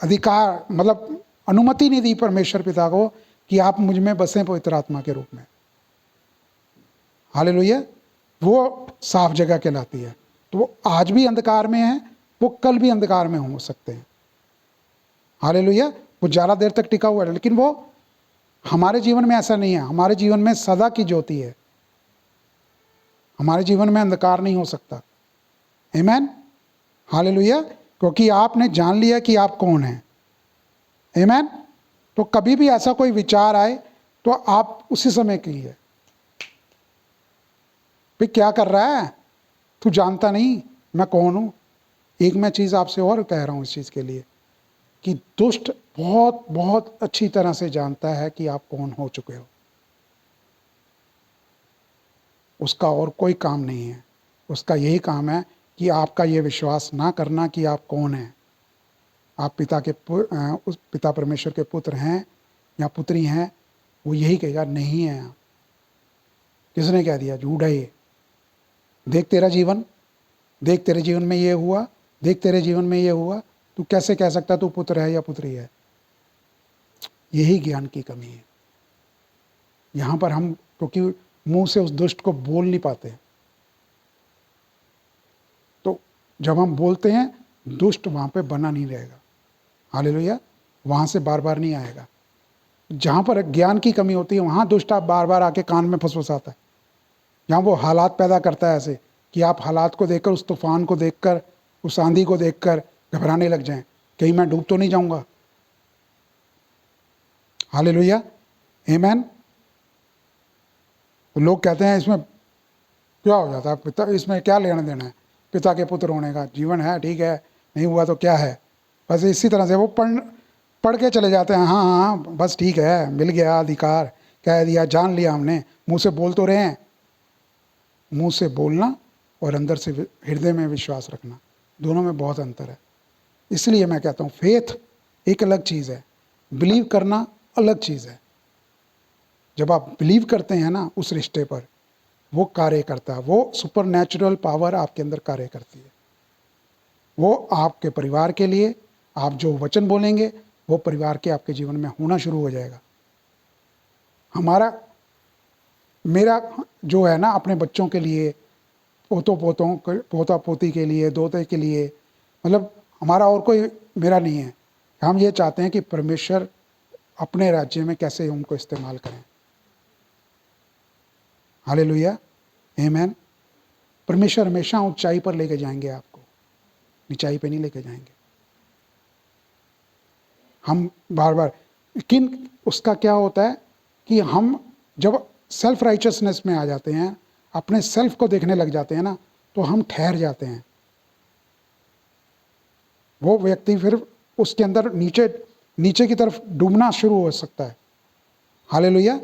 अधिकार मतलब अनुमति नहीं दी परमेश्वर पिता को कि आप मुझ में बसें पवित्र आत्मा के रूप में। हालेलुया। वो साफ जगह कहलाती है। तो वो आज भी अंधकार में है, वो कल भी अंधकार में हो सकते हैं। हालेलुया। वो ज़्यादा देर तक टिका हुआ है, लेकिन वो हमारे जीवन में ऐसा नहीं है। हमारे जीवन में सदा की ज्योति है, हमारे जीवन में अंधकार नहीं हो सकता। आमेन, हालेलुया। क्योंकि आपने जान लिया कि आप कौन हैं। आमेन। तो कभी भी ऐसा कोई विचार आए तो आप उसी समय कीजिए, भाई क्या कर रहा है तू, जानता नहीं मैं कौन हूँ। एक मैं चीज़ आपसे और कह रहा हूँ इस चीज़ के लिए कि दुष्ट बहुत बहुत अच्छी तरह से जानता है कि आप कौन हो चुके हो। उसका और कोई काम नहीं है, उसका यही काम है कि आपका ये विश्वास ना करना कि आप कौन हैं। आप उस पिता परमेश्वर के पुत्र हैं या पुत्री हैं, वो यही कहेगा नहीं है आप। किसने कह दिया? झूठ है ये। देख तेरा जीवन, देख तेरे जीवन में ये हुआ, देख तेरे जीवन में ये हुआ, तू कैसे कह सकता तू पुत्र है या पुत्री है? यही ज्ञान की कमी है। यहाँ पर हम क्योंकि मुंह से उस दुष्ट को बोल नहीं पाते, तो जब हम बोलते हैं दुष्ट वहाँ पे बना नहीं रहेगा। हालेलुया, वहाँ से बार बार नहीं आएगा। जहाँ पर ज्ञान की कमी होती है वहाँ दुष्ट आप बार बार आके कान में फुसफुसाता है। जहाँ वो हालात पैदा करता है ऐसे कि आप हालात को देखकर, उस तूफान को देखकर, उस आंधी को देखकर घबराने लग जाएं, कहीं मैं डूब तो नहीं जाऊंगा। हालेलुया, आमीन। तो लोग कहते हैं इसमें क्या हो जाता है, पिता इसमें क्या लेना देना है, पिता के पुत्र होने का जीवन है, ठीक है, नहीं हुआ तो क्या है। बस इसी तरह से वो पढ़ के चले जाते हैं, हाँ हाँ बस ठीक है, मिल गया अधिकार, कह दिया, जान लिया हमने। मुंह से बोल तो रहे हैं। मुंह से बोलना और अंदर से हृदय में विश्वास रखना, दोनों में बहुत अंतर है। इसलिए मैं कहता हूँ फेथ एक अलग चीज़ है, बिलीव करना अलग चीज़ है। जब आप बिलीव करते हैं ना उस रिश्ते पर, वो कार्य करता है, वो सुपर नेचुरल पावर आपके अंदर कार्य करती है। वो आपके परिवार के लिए आप जो वचन बोलेंगे वो परिवार के आपके जीवन में होना शुरू हो जाएगा। मेरा जो है ना अपने बच्चों के लिए, पोता पोती के लिए, दोते के लिए, मतलब हमारा और कोई मेरा नहीं है। हम ये चाहते हैं कि परमेश्वर अपने राज्य में कैसे उनको इस्तेमाल करें। हालेलुया, आमीन। परमेश्वर हमेशा ऊंचाई पर लेके जाएंगे आपको, नीचाई पे नहीं लेके जाएंगे। हम बार बार, लेकिन उसका क्या होता है कि हम जब सेल्फ राइचियसनेस में आ जाते हैं, अपने सेल्फ को देखने लग जाते हैं ना, तो हम ठहर जाते हैं। वो व्यक्ति फिर उसके अंदर नीचे की तरफ डूबना शुरू हो सकता है। हालेलुया,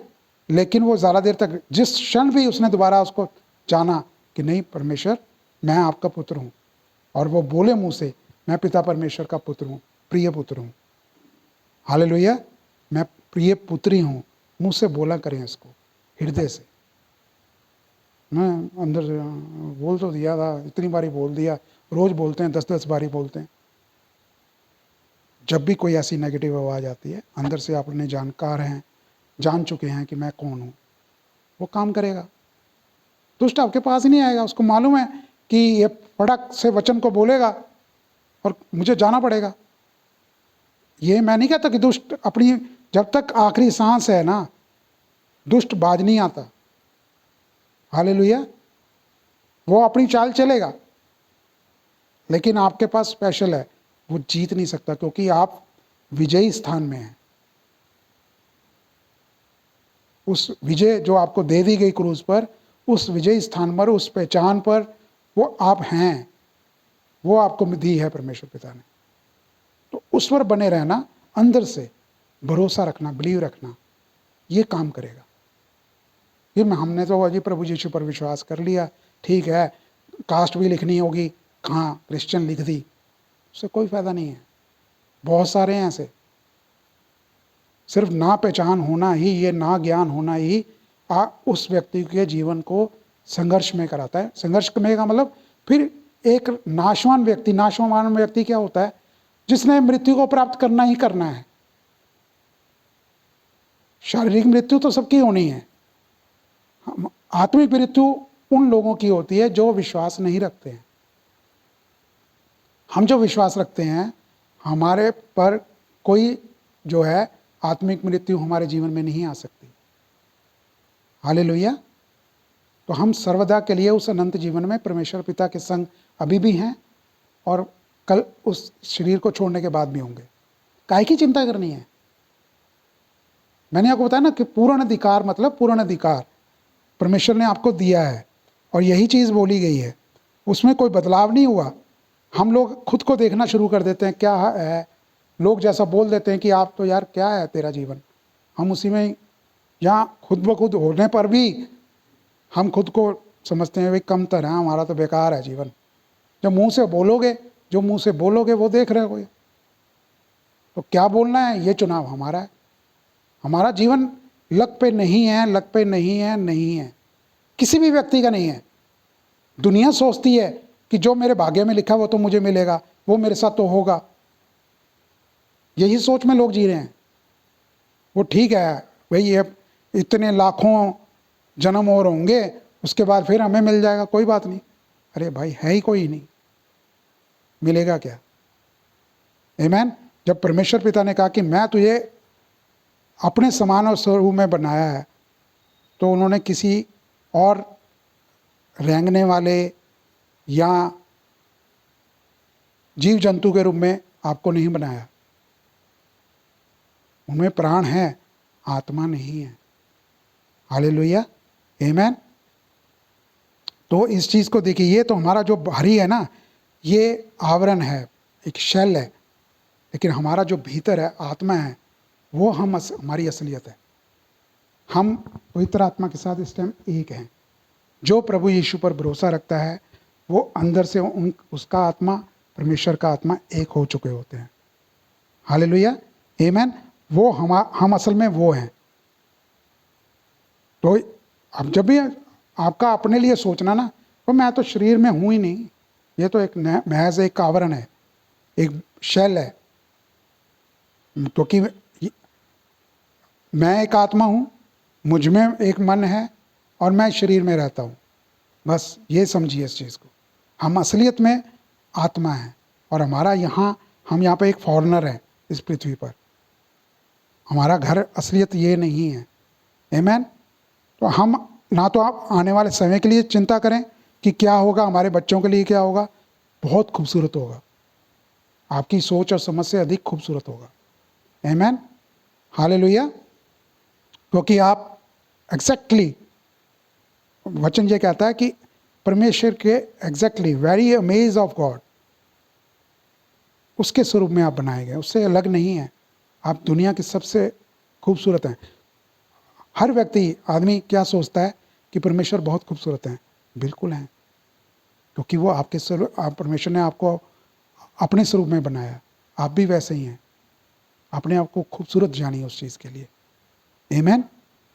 लेकिन वो ज़्यादा देर तक, जिस क्षण भी उसने दोबारा उसको जाना कि नहीं परमेश्वर मैं आपका पुत्र हूँ, और वो बोले मुंह से मैं पिता परमेश्वर का पुत्र हूँ, प्रिय पुत्र हूँ। हालेलुया, मैं प्रिय पुत्री हूँ, मुंह से बोला करें इसको हृदय से। मैं अंदर से बोल तो दिया था, इतनी बारी बोल दिया, रोज़ बोलते हैं, 10-10 बारी बोलते हैं। जब भी कोई ऐसी नेगेटिव आवाज़ आती है, अंदर से अपने जानकार हैं, जान चुके हैं कि मैं कौन हूँ, वो काम करेगा। दुष्ट आपके पास ही नहीं आएगा। उसको मालूम है कि ये फड़क से वचन को बोलेगा और मुझे जाना पड़ेगा। ये मैं नहीं कहता कि दुष्ट अपनी, जब तक आखिरी सांस है ना, दुष्ट बाज नहीं आता। हालेलुया, वो अपनी चाल चलेगा, लेकिन आपके पास स्पेशल है, वो जीत नहीं सकता, क्योंकि आप विजयी स्थान में हैं। उस विजय जो आपको दे दी गई क्रूज पर, उस विजयी स्थान पर, उस पहचान पर वो आप हैं, वो आपको दी है परमेश्वर पिता ने। तो उस पर बने रहना, अंदर से भरोसा रखना, बिलीव रखना, ये काम करेगा। ये हमने तो अजी प्रभु यीशु पर विश्वास कर लिया, ठीक है, कास्ट भी लिखनी होगी, कहाँ क्रिश्चियन लिख दी, उससे कोई फायदा नहीं है। बहुत सारे हैं ऐसे। सिर्फ ना पहचान होना ही, ये ना ज्ञान होना ही उस व्यक्ति के जीवन को संघर्ष में कराता है। संघर्ष में का मतलब फिर एक नाशवान व्यक्ति क्या होता है, जिसने मृत्यु को प्राप्त करना ही करना है। शारीरिक मृत्यु तो सबकी होनी है, आत्मिक मृत्यु उन लोगों की होती है जो विश्वास नहीं रखते हैं। हम जो विश्वास रखते हैं, हमारे पर कोई जो है आत्मिक मृत्यु हमारे जीवन में नहीं आ सकती। हालेलुया। तो हम सर्वदा के लिए उस अनंत जीवन में परमेश्वर पिता के संग अभी भी हैं, और कल उस शरीर को छोड़ने के बाद भी होंगे। काहे की चिंता करनी है? मैंने आपको बताया ना कि पूर्ण अधिकार, मतलब पूर्ण अधिकार परमेश्वर ने आपको दिया है, और यही चीज़ बोली गई है, उसमें कोई बदलाव नहीं हुआ। हम लोग खुद को देखना शुरू कर देते हैं, क्या है, लोग जैसा बोल देते हैं कि आप तो यार क्या है तेरा जीवन, हम उसी में, यहाँ खुद ब खुद होने पर भी हम खुद को समझते हैं भाई कमतर है, हमारा तो बेकार है जीवन। जब मुंह से बोलोगे, जो मुंह से बोलोगे वो देख रहे हो। तो क्या बोलना है, ये चुनाव हमारा है। हमारा जीवन लक पे नहीं है, लक पे नहीं है, नहीं है, किसी भी व्यक्ति का नहीं है। दुनिया सोचती है कि जो मेरे भाग्य में लिखा वो तो मुझे मिलेगा, वो मेरे साथ तो होगा। यही सोच में लोग जी रहे हैं। वो ठीक है भाई, ये इतने लाखों जन्म और होंगे, उसके बाद फिर हमें मिल जाएगा, कोई बात नहीं। अरे भाई, है ही कोई नहीं, मिलेगा क्या? आमीन। जब परमेश्वर पिता ने कहा कि मैं तुझे अपने समान और स्वरूप में बनाया है, तो उन्होंने किसी और रेंगने वाले या जीव जंतु के रूप में आपको नहीं बनाया। उनमें प्राण है, आत्मा नहीं है। हालेलुया, आमीन। तो इस चीज़ को देखिए, ये तो हमारा जो बाहरी है ना, ये आवरण है, एक शेल है, लेकिन हमारा जो भीतर है, आत्मा है, वो हमारी असलियत है। हम पवित्र आत्मा के साथ इस टाइम एक हैं। जो प्रभु यीशु पर भरोसा रखता है, वो अंदर से उसका आत्मा, परमेश्वर का आत्मा एक हो चुके होते हैं। हालेलुया, आमीन। वो हम असल में वो हैं। तो अब जब भी आपका अपने लिए सोचना ना, तो मैं तो शरीर में हूँ ही नहीं, ये तो एक महज एक आवरण है, एक शैल है, क्योंकि मैं एक आत्मा हूँ, मुझ में एक मन है और मैं शरीर में रहता हूँ। बस ये समझिए इस चीज़ को। हम असलियत में आत्मा हैं और हम यहाँ पे एक फॉरेनर हैं इस पृथ्वी पर। हमारा घर असलियत ये नहीं है। आमीन। तो हम ना तो आप आने वाले समय के लिए चिंता करें कि क्या होगा, हमारे बच्चों के लिए क्या होगा। बहुत खूबसूरत होगा, आपकी सोच और समझ से अधिक खूबसूरत होगा। आमीन, हालेलुया। क्योंकि आप एग्जैक्टली, वचन ये कहता है कि परमेश्वर के exactly very amaze of God, उसके स्वरूप में आप बनाए गए, उससे अलग नहीं है। आप दुनिया के सबसे खूबसूरत हैं। हर व्यक्ति, आदमी क्या सोचता है कि परमेश्वर बहुत खूबसूरत हैं। बिल्कुल हैं, क्योंकि वो आपके स्वरूप, परमेश्वर ने आपको अपने स्वरूप में बनाया। आप भी वैसे ही हैं। अपने आप को खूबसूरत जानिए उस चीज़ के लिए। आमीन,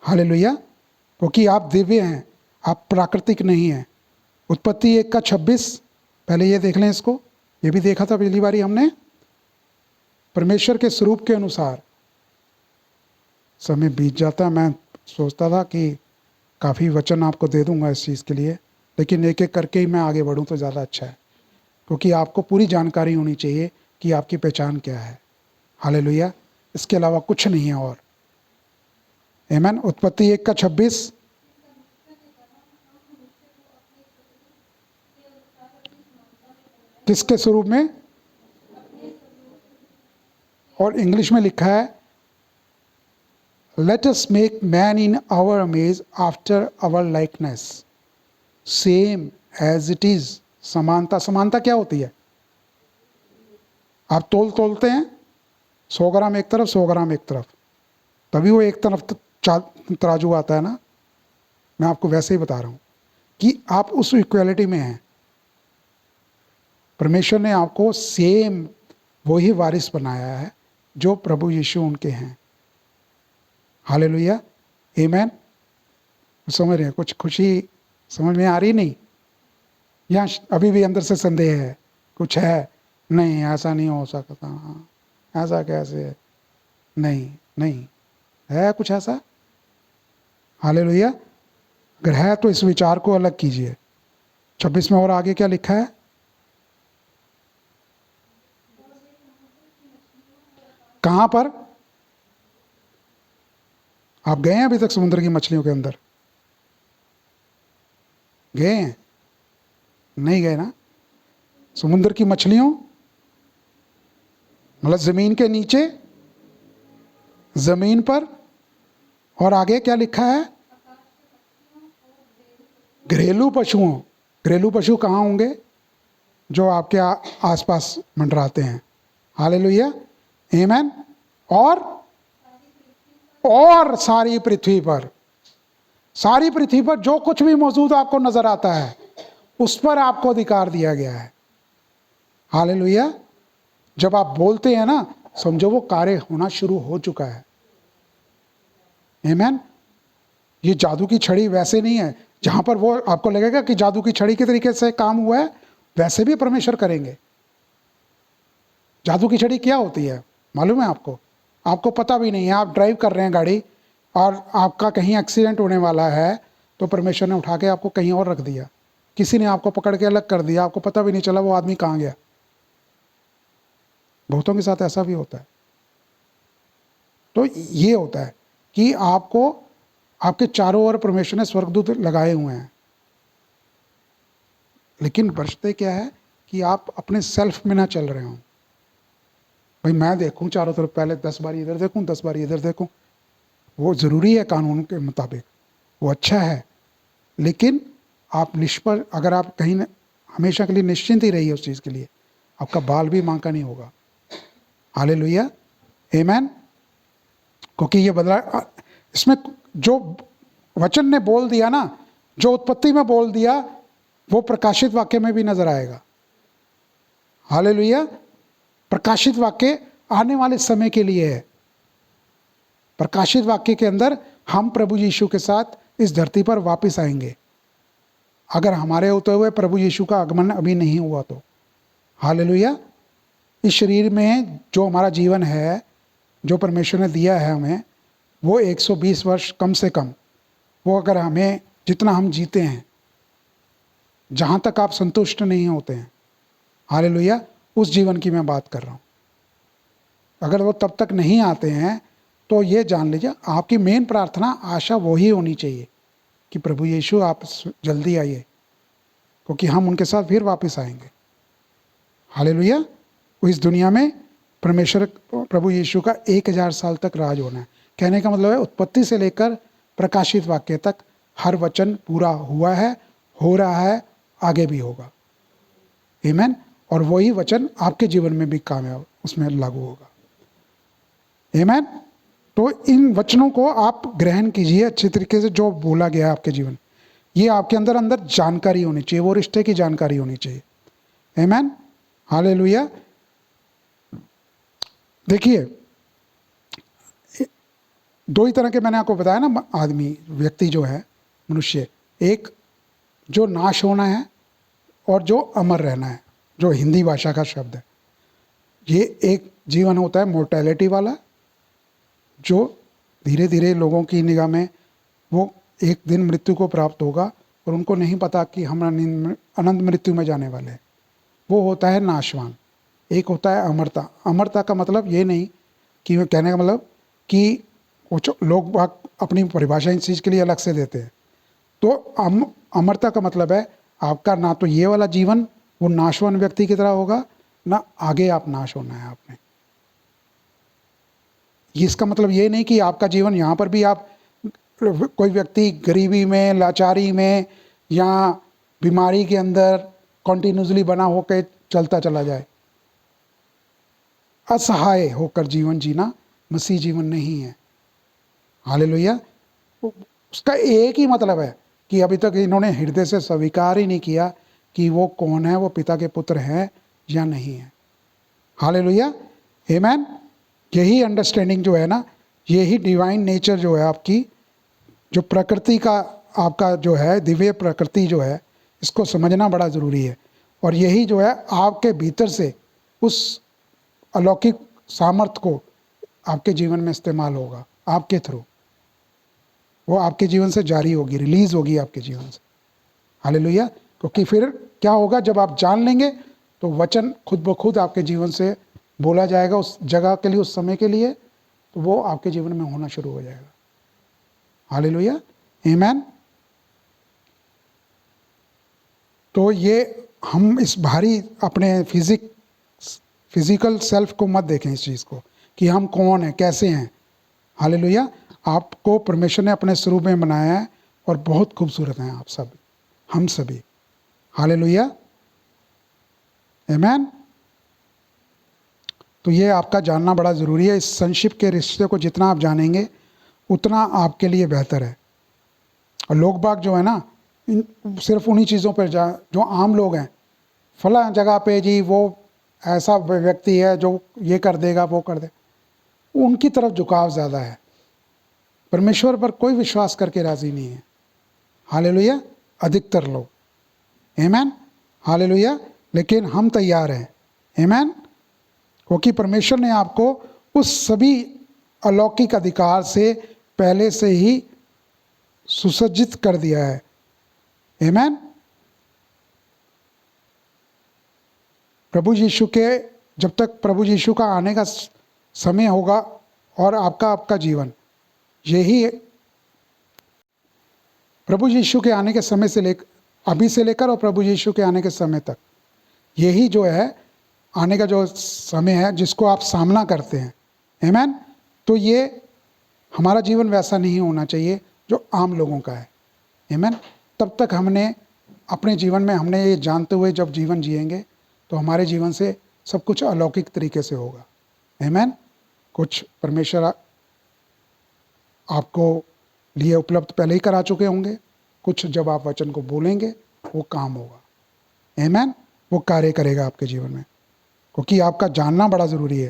हालेलुया। क्योंकि आप दिव्य हैं, आप प्राकृतिक नहीं हैं। उत्पत्ति 1:26, पहले ये देख लें इसको, ये भी देखा था पिछली बारी हमने। परमेश्वर के स्वरूप के अनुसार, समय बीत जाता है, मैं सोचता था कि काफ़ी वचन आपको दे दूंगा इस चीज़ के लिए, लेकिन एक एक करके ही मैं आगे बढ़ूं तो ज़्यादा अच्छा है, क्योंकि आपको पूरी जानकारी होनी चाहिए कि आपकी पहचान क्या है। हालेलुया, इसके अलावा कुछ नहीं है और। आमीन। उत्पत्ति 1:26, किसके स्वरूप में? और इंग्लिश में लिखा है, let us make man in our image after our likeness, same as it is. समानता, समानता क्या होती है? आप तोलते हैं, 100 ग्राम एक तरफ, 100 ग्राम एक तरफ, तभी वो एक तरफ तराजू आता है ना। मैं आपको वैसे ही बता रहा हूँ कि आप उस इक्वालिटी में हैं। परमेश्वर ने आपको सेम वही वारिस बनाया है जो प्रभु यीशु उनके हैं। हालेलुया, आमीन। समझ रहे हैं? कुछ खुशी समझ में आ रही नहीं? या अभी भी अंदर से संदेह है, कुछ है? नहीं, ऐसा नहीं हो सकता, ऐसा कैसे? नहीं है कुछ ऐसा। हालेलुया। अगर है तो इस विचार को अलग कीजिए। 26 में और आगे क्या लिखा है? कहाँ पर? आप गए हैं अभी तक समुद्र की मछलियों के अंदर? गए हैं? नहीं गए ना। समुद्र की मछलियों मतलब जमीन के नीचे, जमीन पर, और आगे क्या लिखा है? घरेलू पशुओं। घरेलू पशु कहाँ होंगे? जो आपके आसपास मंडराते हैं। हालेलुया, आमीन। और सारी पृथ्वी पर जो कुछ भी मौजूद आपको नजर आता है, उस पर आपको अधिकार दिया गया है। हालेलुया। जब आप बोलते हैं ना, समझो वो कार्य होना शुरू हो चुका है। आमीन। ये जादू की छड़ी वैसे नहीं है जहां पर वो आपको लगेगा कि जादू की छड़ी के तरीके से काम हुआ है, वैसे भी परमेश्वर करेंगे। जादू की छड़ी क्या होती है मालूम है आपको? आपको पता भी नहीं है। आप ड्राइव कर रहे हैं गाड़ी, और आपका कहीं एक्सीडेंट होने वाला है तो परमेश्वर ने उठा के आपको कहीं और रख दिया, किसी ने आपको पकड़ के अलग कर दिया, आपको पता भी नहीं चला वो आदमी कहाँ गया। बहुतों के साथ ऐसा भी होता है। तो ये होता है कि आपको आपके चारों ओर परमेश्वर ने स्वर्गदूत लगाए हुए हैं, लेकिन बचते क्या है कि आप अपने सेल्फ में ना चल रहे हो। भाई मैं देखूं चारों तरफ, पहले 10 बार इधर देखूं 10 बार इधर देखूं, वो ज़रूरी है कानून के मुताबिक, वो अच्छा है, लेकिन आप निष्फल, अगर आप कहीं हमेशा के लिए निश्चिंत ही रहिए उस चीज़ के लिए, आपका बाल भी मांका नहीं होगा। हालेलुया, आमीन। क्योंकि ये बदला, इसमें जो वचन ने बोल दिया ना, जो उत्पत्ति में बोल दिया, वो प्रकाशित वाक्य में भी नजर आएगा। हालेलुया। प्रकाशित वाक्य आने वाले समय के लिए है। प्रकाशित वाक्य के अंदर हम प्रभु यीशु के साथ इस धरती पर वापस आएंगे, अगर हमारे होते हुए प्रभु यीशु का आगमन अभी नहीं हुआ तो। हालेलुया। इस शरीर में जो हमारा जीवन है, जो परमेश्वर ने दिया है हमें, वो 120 वर्ष कम से कम, वो अगर हमें जितना हम जीते हैं, जहाँ तक आप संतुष्ट नहीं होते हैं, हालेलुया, उस जीवन की मैं बात कर रहा हूँ। अगर वो तब तक नहीं आते हैं तो ये जान लीजिए आपकी मेन प्रार्थना, आशा वही होनी चाहिए कि प्रभु यीशु आप जल्दी आइए, क्योंकि हम उनके साथ फिर वापस आएंगे। हालेलुया। इस दुनिया में परमेश्वर प्रभु यीशु का 1000 साल तक राज होना है। कहने का मतलब है उत्पत्ति से लेकर प्रकाशित वाक्य तक हर वचन पूरा हुआ है, हो रहा है, आगे भी होगा। आमीन। और वही वचन आपके जीवन में भी कामयाब उसमें लागू होगा। आमीन। तो इन वचनों को आप ग्रहण कीजिए अच्छी तरीके से, जो बोला गया है आपके जीवन, ये आपके अंदर अंदर जानकारी होनी चाहिए, वो रिश्ते की जानकारी होनी चाहिए। आमीन। हालेलुया। देखिए, दो ही तरह के मैंने आपको बताया ना आदमी, व्यक्ति जो है, मनुष्य, एक जो नाश होना है और जो अमर रहना है, जो हिंदी भाषा का शब्द है। ये एक जीवन होता है मोर्टैलिटी वाला, जो धीरे धीरे लोगों की निगाह में वो एक दिन मृत्यु को प्राप्त होगा और उनको नहीं पता कि हम अनंत मृत्यु में जाने वाले हैं। वो होता है नाशवान। एक होता है अमरता। अमरता का मतलब ये नहीं कि, कहने का मतलब कि वो लोग अपनी परिभाषा इस चीज़ के लिए अलग से देते हैं। तो अमरता का मतलब है आपका ना तो ये वाला जीवन वो नाशवान व्यक्ति की तरह होगा, ना आगे आप नाश होना है आपने। इसका मतलब ये नहीं कि आपका जीवन यहाँ पर भी आप, कोई व्यक्ति गरीबी में, लाचारी में या बीमारी के अंदर कॉन्टिन्यूसली बना होकर चलता चला जाए। असहाय होकर जीवन जीना मसीह जीवन नहीं है। हालेलुया। उसका एक ही मतलब है कि अभी तक इन्होंने हृदय से स्वीकार ही नहीं किया कि वो कौन है, वो पिता के पुत्र हैं या नहीं है। हालेलुया, आमीन। यही अंडरस्टैंडिंग जो है ना, यही डिवाइन नेचर जो है आपकी, जो प्रकृति का आपका जो है दिव्य प्रकृति जो है, इसको समझना बड़ा ज़रूरी है। और यही जो है आपके भीतर से उस अलौकिक सामर्थ्य को आपके जीवन में इस्तेमाल होगा, आपके थ्रू वो आपके जीवन से जारी होगी, रिलीज होगी आपके जीवन से। हालेलुया। क्योंकि फिर क्या होगा, जब आप जान लेंगे तो वचन खुद ब खुद आपके जीवन से बोला जाएगा उस जगह के लिए, उस समय के लिए, तो वो आपके जीवन में होना शुरू हो जाएगा। हालेलुया, आमीन। तो ये हम इस भारी अपने फिजिकल सेल्फ को मत देखें, इस चीज़ को कि हम कौन हैं, कैसे हैं। हालेलुया। आपको परमेश्वर ने अपने स्वरूप में बनाया है और बहुत खूबसूरत हैं आप सब, हम सभी। हालेलुया, आमीन। तो ये आपका जानना बड़ा ज़रूरी है। इस संक्षिप्त के रिश्ते को जितना आप जानेंगे उतना आपके लिए बेहतर है। और लोग बाग जो है ना, सिर्फ उन्हीं चीज़ों पर जो आम लोग हैं, फला जगह पे जी वो ऐसा व्यक्ति है जो ये कर देगा वो कर दे, उनकी तरफ झुकाव ज़्यादा है। परमेश्वर पर कोई विश्वास करके राज़ी नहीं है। हालेलुया, अधिकतर लोग, आमीन। हालेलुया। लेकिन हम तैयार हैं, आमीन, क्योंकि परमेश्वर ने आपको उस सभी अलौकिक अधिकार से पहले से ही सुसज्जित कर दिया है। आमीन। प्रभु यीशु के, जब तक प्रभु यीशु का आने का समय होगा और आपका जीवन, यही प्रभु यीशु के आने के समय से लेकर, अभी से लेकर और प्रभु यीशु के आने के समय तक, यही जो है आने का जो समय है जिसको आप सामना करते हैं। आमीन। तो ये हमारा जीवन वैसा नहीं होना चाहिए जो आम लोगों का है। आमीन। तब तक हमने अपने जीवन में, हमने ये जानते हुए जब जीवन जिएंगे तो हमारे जीवन से सब कुछ अलौकिक तरीके से होगा। आमीन। कुछ परमेश्वर आपको लिए उपलब्ध पहले ही करा चुके होंगे, कुछ जब आप वचन को बोलेंगे वो काम होगा। आमीन। वो कार्य करेगा आपके जीवन में, क्योंकि आपका जानना बड़ा ज़रूरी है।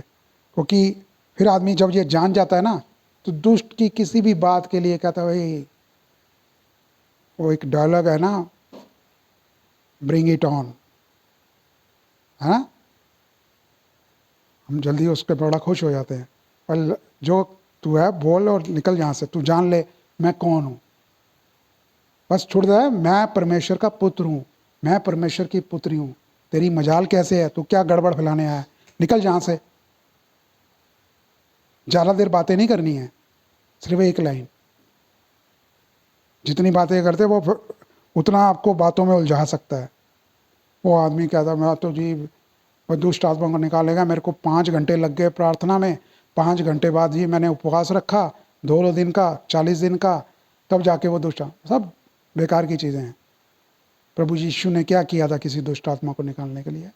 क्योंकि फिर आदमी जब ये जान जाता है ना, तो दुष्ट की किसी भी बात के लिए कहता है, भाई वो एक डायलॉग है ना, ब्रिंग इट ऑन, है ना, हम जल्दी उस पर बड़ा खुश हो जाते हैं। पर जो तू है बोल और निकल यहाँ से, तू जान ले मैं कौन हूँ, बस छोड़ दे, मैं परमेश्वर का पुत्र हूँ, मैं परमेश्वर की पुत्री हूँ। तेरी मजाल कैसे है, तू क्या गड़बड़ फैलाने आया है, निकल यहाँ से। ज़्यादा देर बातें नहीं करनी है, सिर्फ एक लाइन। जितनी बातें करते वो उतना आपको बातों में उलझा सकता है। वो आदमी कहता मैं तो जी वो दुष्ट आत्मा को निकालेगा, मेरे को 5 घंटे लग गए प्रार्थना में, 5 घंटे बाद जी मैंने उपवास रखा, 2 दिन का, 40 दिन का, तब जाके वो दुष्ट, सब बेकार की चीज़ें हैं। प्रभु यीशु ने क्या किया था किसी दुष्ट आत्मा को निकालने के लिए?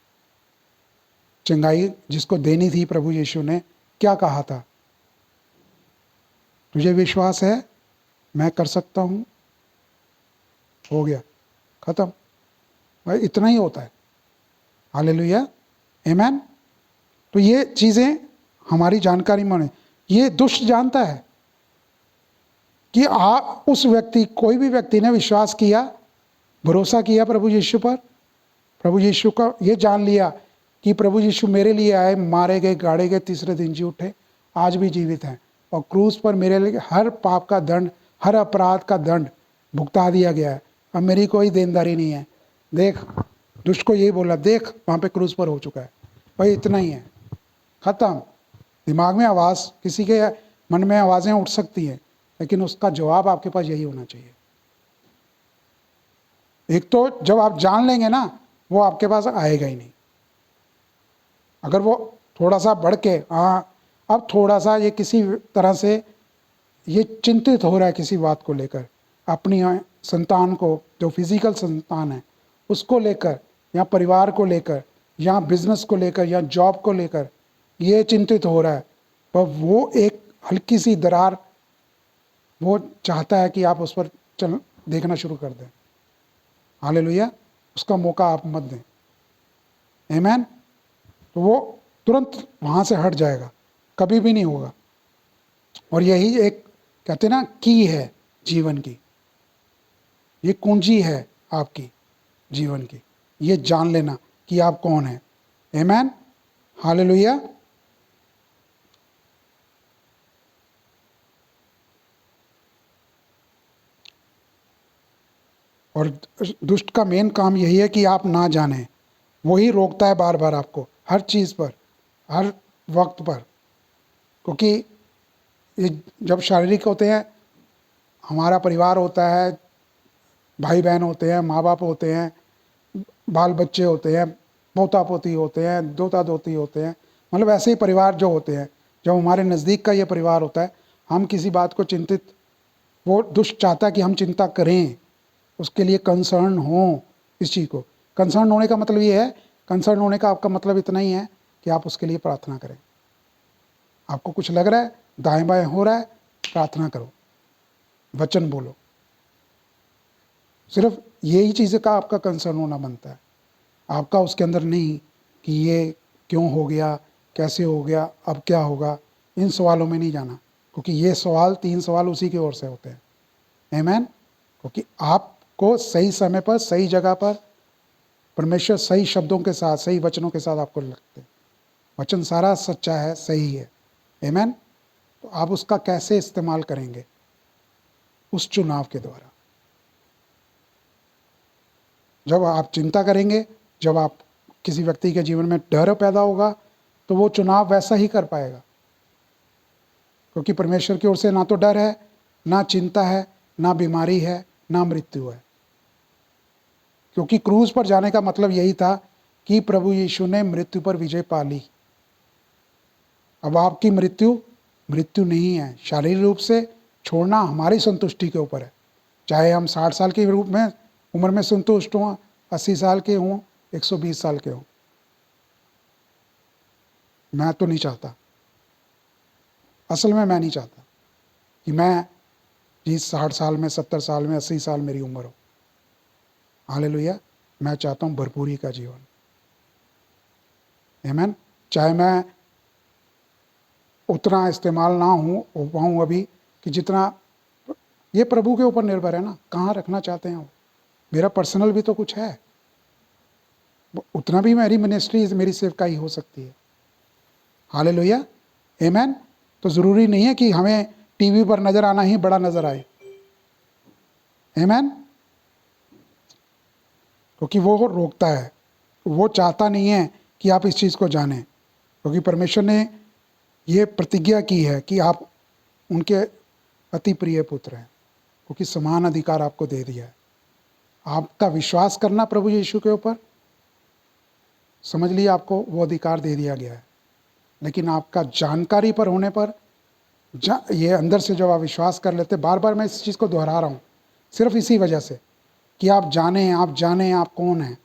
चंगाई जिसको देनी थी प्रभु यीशु ने क्या कहा था? तुझे विश्वास है मैं कर सकता हूँ? हो गया, खत्म। भाई इतना ही होता है। हालेलुया, आमीन। तो ये चीज़ें हमारी जानकारी में होनी। ये दुष्ट जानता है कि उस व्यक्ति, कोई भी व्यक्ति ने विश्वास किया, भरोसा किया प्रभु यीशु पर, प्रभु यीशु का ये जान लिया कि प्रभु यीशु मेरे लिए आए, मारे गए, गाड़े गए, तीसरे दिन जी उठे, आज भी जीवित हैं, और क्रूस पर मेरे लिए हर पाप का दंड, हर अपराध का दंड भुगता दिया गया है, अब मेरी कोई देनदारी नहीं है। देख, दुष्ट को यही बोला, देख वहाँ पे क्रूस पर हो चुका है। भाई इतना ही है, ख़त्म। दिमाग में आवाज़, किसी के मन में आवाज़ें उठ सकती हैं, लेकिन उसका जवाब आपके पास यही होना चाहिए। एक तो जब आप जान लेंगे ना, वो आपके पास आएगा ही नहीं। अगर वो थोड़ा सा बढ़ के, हाँ अब थोड़ा सा ये किसी तरह से ये चिंतित हो रहा है किसी बात को लेकर, अपनी संतान को, जो फिजिकल संतान है उसको लेकर, या परिवार को लेकर, या बिजनेस को लेकर, या जॉब को लेकर ये चिंतित हो रहा है, पर वो एक हल्की सी दरार वो चाहता है कि आप उस पर चल देखना शुरू कर दें। हालेलुया, उसका मौका आप मत दें। आमीन। तो वो तुरंत वहाँ से हट जाएगा, कभी भी नहीं होगा। और यही एक कहते ना की है जीवन की, ये कुंजी है आपकी जीवन की, ये जान लेना कि आप कौन है। आमीन। हालेलुया। और दुष्ट का मेन काम यही है कि आप ना जानें, वही रोकता है बार बार आपको हर चीज़ पर, हर वक्त पर। क्योंकि ये जब शारीरिक होते हैं, हमारा परिवार होता है, भाई बहन होते हैं, माँ बाप होते हैं, बाल बच्चे होते हैं, पोता पोती होते हैं, दोता दोती होते हैं, मतलब ऐसे ही परिवार जो होते हैं, जब हमारे नज़दीक का ये परिवार होता है, हम किसी बात को चिंतित, वो दुष्ट चाहता है कि हम चिंता करें, उसके लिए कंसर्न हों। इस चीज़ को कंसर्न होने का मतलब ये है, कंसर्न होने का आपका मतलब इतना ही है कि आप उसके लिए प्रार्थना करें। आपको कुछ लग रहा है, दाएं बाएं हो रहा है, प्रार्थना करो, वचन बोलो। सिर्फ यही चीज़ें का आपका कंसर्न होना बनता है, आपका उसके अंदर नहीं कि ये क्यों हो गया, कैसे हो गया, अब क्या होगा, इन सवालों में नहीं जाना। क्योंकि ये सवाल, 3 सवाल उसी की ओर से होते हैं। आमीन। क्योंकि आपको सही समय पर, सही जगह पर परमेश्वर सही शब्दों के साथ, सही वचनों के साथ आपको लगते हैं। वचन सारा सच्चा है, सही है। आमीन। तो आप उसका कैसे इस्तेमाल करेंगे, उस चुनाव के द्वारा। जब आप चिंता करेंगे, जब आप किसी व्यक्ति के जीवन में डर पैदा होगा, तो वो चुनाव वैसा ही कर पाएगा, क्योंकि परमेश्वर की ओर से ना तो डर है, ना चिंता है, ना बीमारी है, ना मृत्यु है। क्योंकि क्रूज पर जाने का मतलब यही था कि प्रभु यीशु ने मृत्यु पर विजय पा ली। अब आपकी मृत्यु नहीं है। शारीरिक रूप से छोड़ना हमारी संतुष्टि के ऊपर है। चाहे हम 60 साल के रूप में उम्र में संतुष्ट हों, 80 साल के हों, 120 साल के हों। मैं तो नहीं चाहता, असल में मैं नहीं चाहता कि मैं जिस 60 साल में, 70 साल में, 80 साल मेरी उम्र हो। हालेलुया। मैं चाहता हूँ भरपूरी का जीवन। आमीन। चाहे मैं उतना इस्तेमाल ना हो पाऊँ अभी कि जितना, ये प्रभु के ऊपर निर्भर है ना, कहाँ रखना चाहते हैं वो। मेरा पर्सनल भी तो कुछ है, उतना भी मेरी मिनिस्ट्री, मेरी सेवकाई हो सकती है। हालेलुया। आमीन। तो ज़रूरी नहीं है कि हमें टीवी पर नज़र आना ही बड़ा नज़र आए। आमीन। क्योंकि वो रोकता है, वो चाहता नहीं है कि आप इस चीज़ को जानें, क्योंकि परमेश्वर ने ये प्रतिज्ञा की है कि आप उनके अति प्रिय पुत्र हैं, क्योंकि समान अधिकार आपको दे दिया है। आपका विश्वास करना प्रभु यीशु के ऊपर, समझ लिया आपको वो अधिकार दे दिया गया है। लेकिन आपका जानकारी पर होने पर, ये अंदर से जब आप विश्वास कर लेते, बार बार मैं इस चीज़ को दोहरा रहा हूँ सिर्फ इसी वजह से कि आप जानें आप कौन हैं,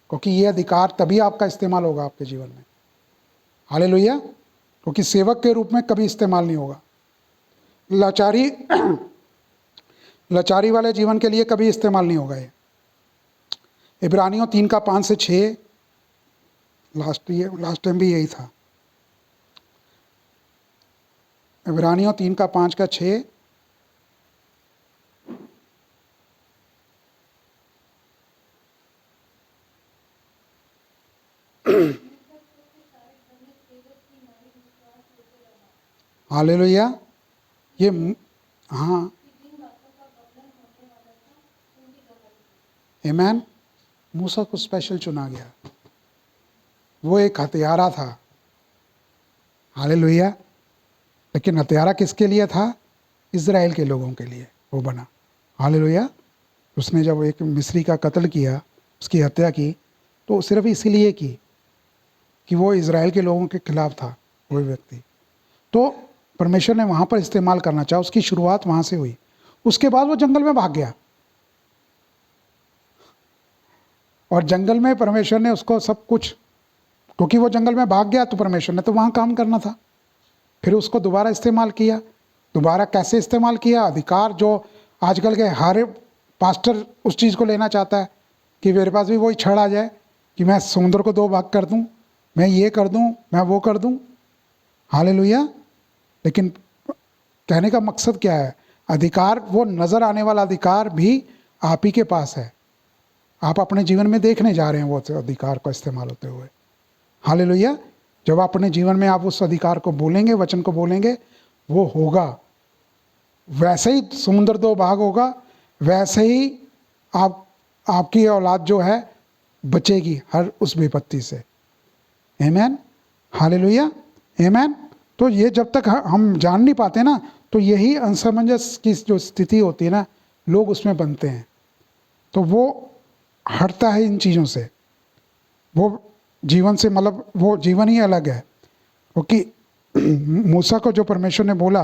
क्योंकि ये अधिकार तभी आपका इस्तेमाल होगा आपके जीवन में। हालेलुया। क्योंकि सेवक के रूप में कभी इस्तेमाल नहीं होगा। लाचारी वाले जीवन के लिए कभी इस्तेमाल नहीं होगा ये। इब्रानियों 3:5-6, लास्ट टाइम भी यही था। इब्रानियों 3:5-6, हालेलुया। ये हाँ, आमीन। मूसा को स्पेशल चुना गया, वो एक हत्यारा था। हालेलुया। लेकिन हत्यारा किसके लिए था? इज़राइल के लोगों के लिए वो बना। हालेलुया। उसने जब एक मिस्री का कत्ल किया, उसकी हत्या की, तो सिर्फ इसीलिए की कि वो इज़राइल के लोगों के खिलाफ था वो व्यक्ति। तो परमेश्वर ने वहाँ पर इस्तेमाल करना चाहा, उसकी शुरुआत वहाँ से हुई। उसके बाद वो जंगल में भाग गया, और जंगल में परमेश्वर ने उसको सब कुछ, क्योंकि वो जंगल में भाग गया तो परमेश्वर ने तो वहाँ काम करना था। फिर उसको दोबारा इस्तेमाल किया। दोबारा कैसे इस्तेमाल किया? अधिकार जो आजकल के हर पास्टर उस चीज़ को लेना चाहता है कि मेरे पास भी वही छड़ आ जाए कि मैं समुद्र को 2 भाग कर दूं, मैं ये कर दूं, मैं वो कर दूं। हालेलुया। लेकिन कहने का मकसद क्या है? अधिकार, वो नज़र आने वाला अधिकार भी आप ही के पास है। आप अपने जीवन में देखने जा रहे हैं वो अधिकार का इस्तेमाल होते हुए। हालेलुया। जब अपने जीवन में आप उस अधिकार को बोलेंगे, वचन को बोलेंगे, वो होगा। वैसे ही समुद्र 2 भाग होगा, वैसे ही आपकी औलाद जो है बचेगी हर उस विपत्ति से। आमीन। हालेलुया। आमीन। तो ये जब तक हम जान नहीं पाते ना, तो यही असमंजस की जो स्थिति होती है ना, लोग उसमें बनते हैं। तो वो हटता है इन चीज़ों से, वो जीवन से, मतलब वो जीवन ही अलग है। क्योंकि मूसा को जो परमेश्वर ने बोला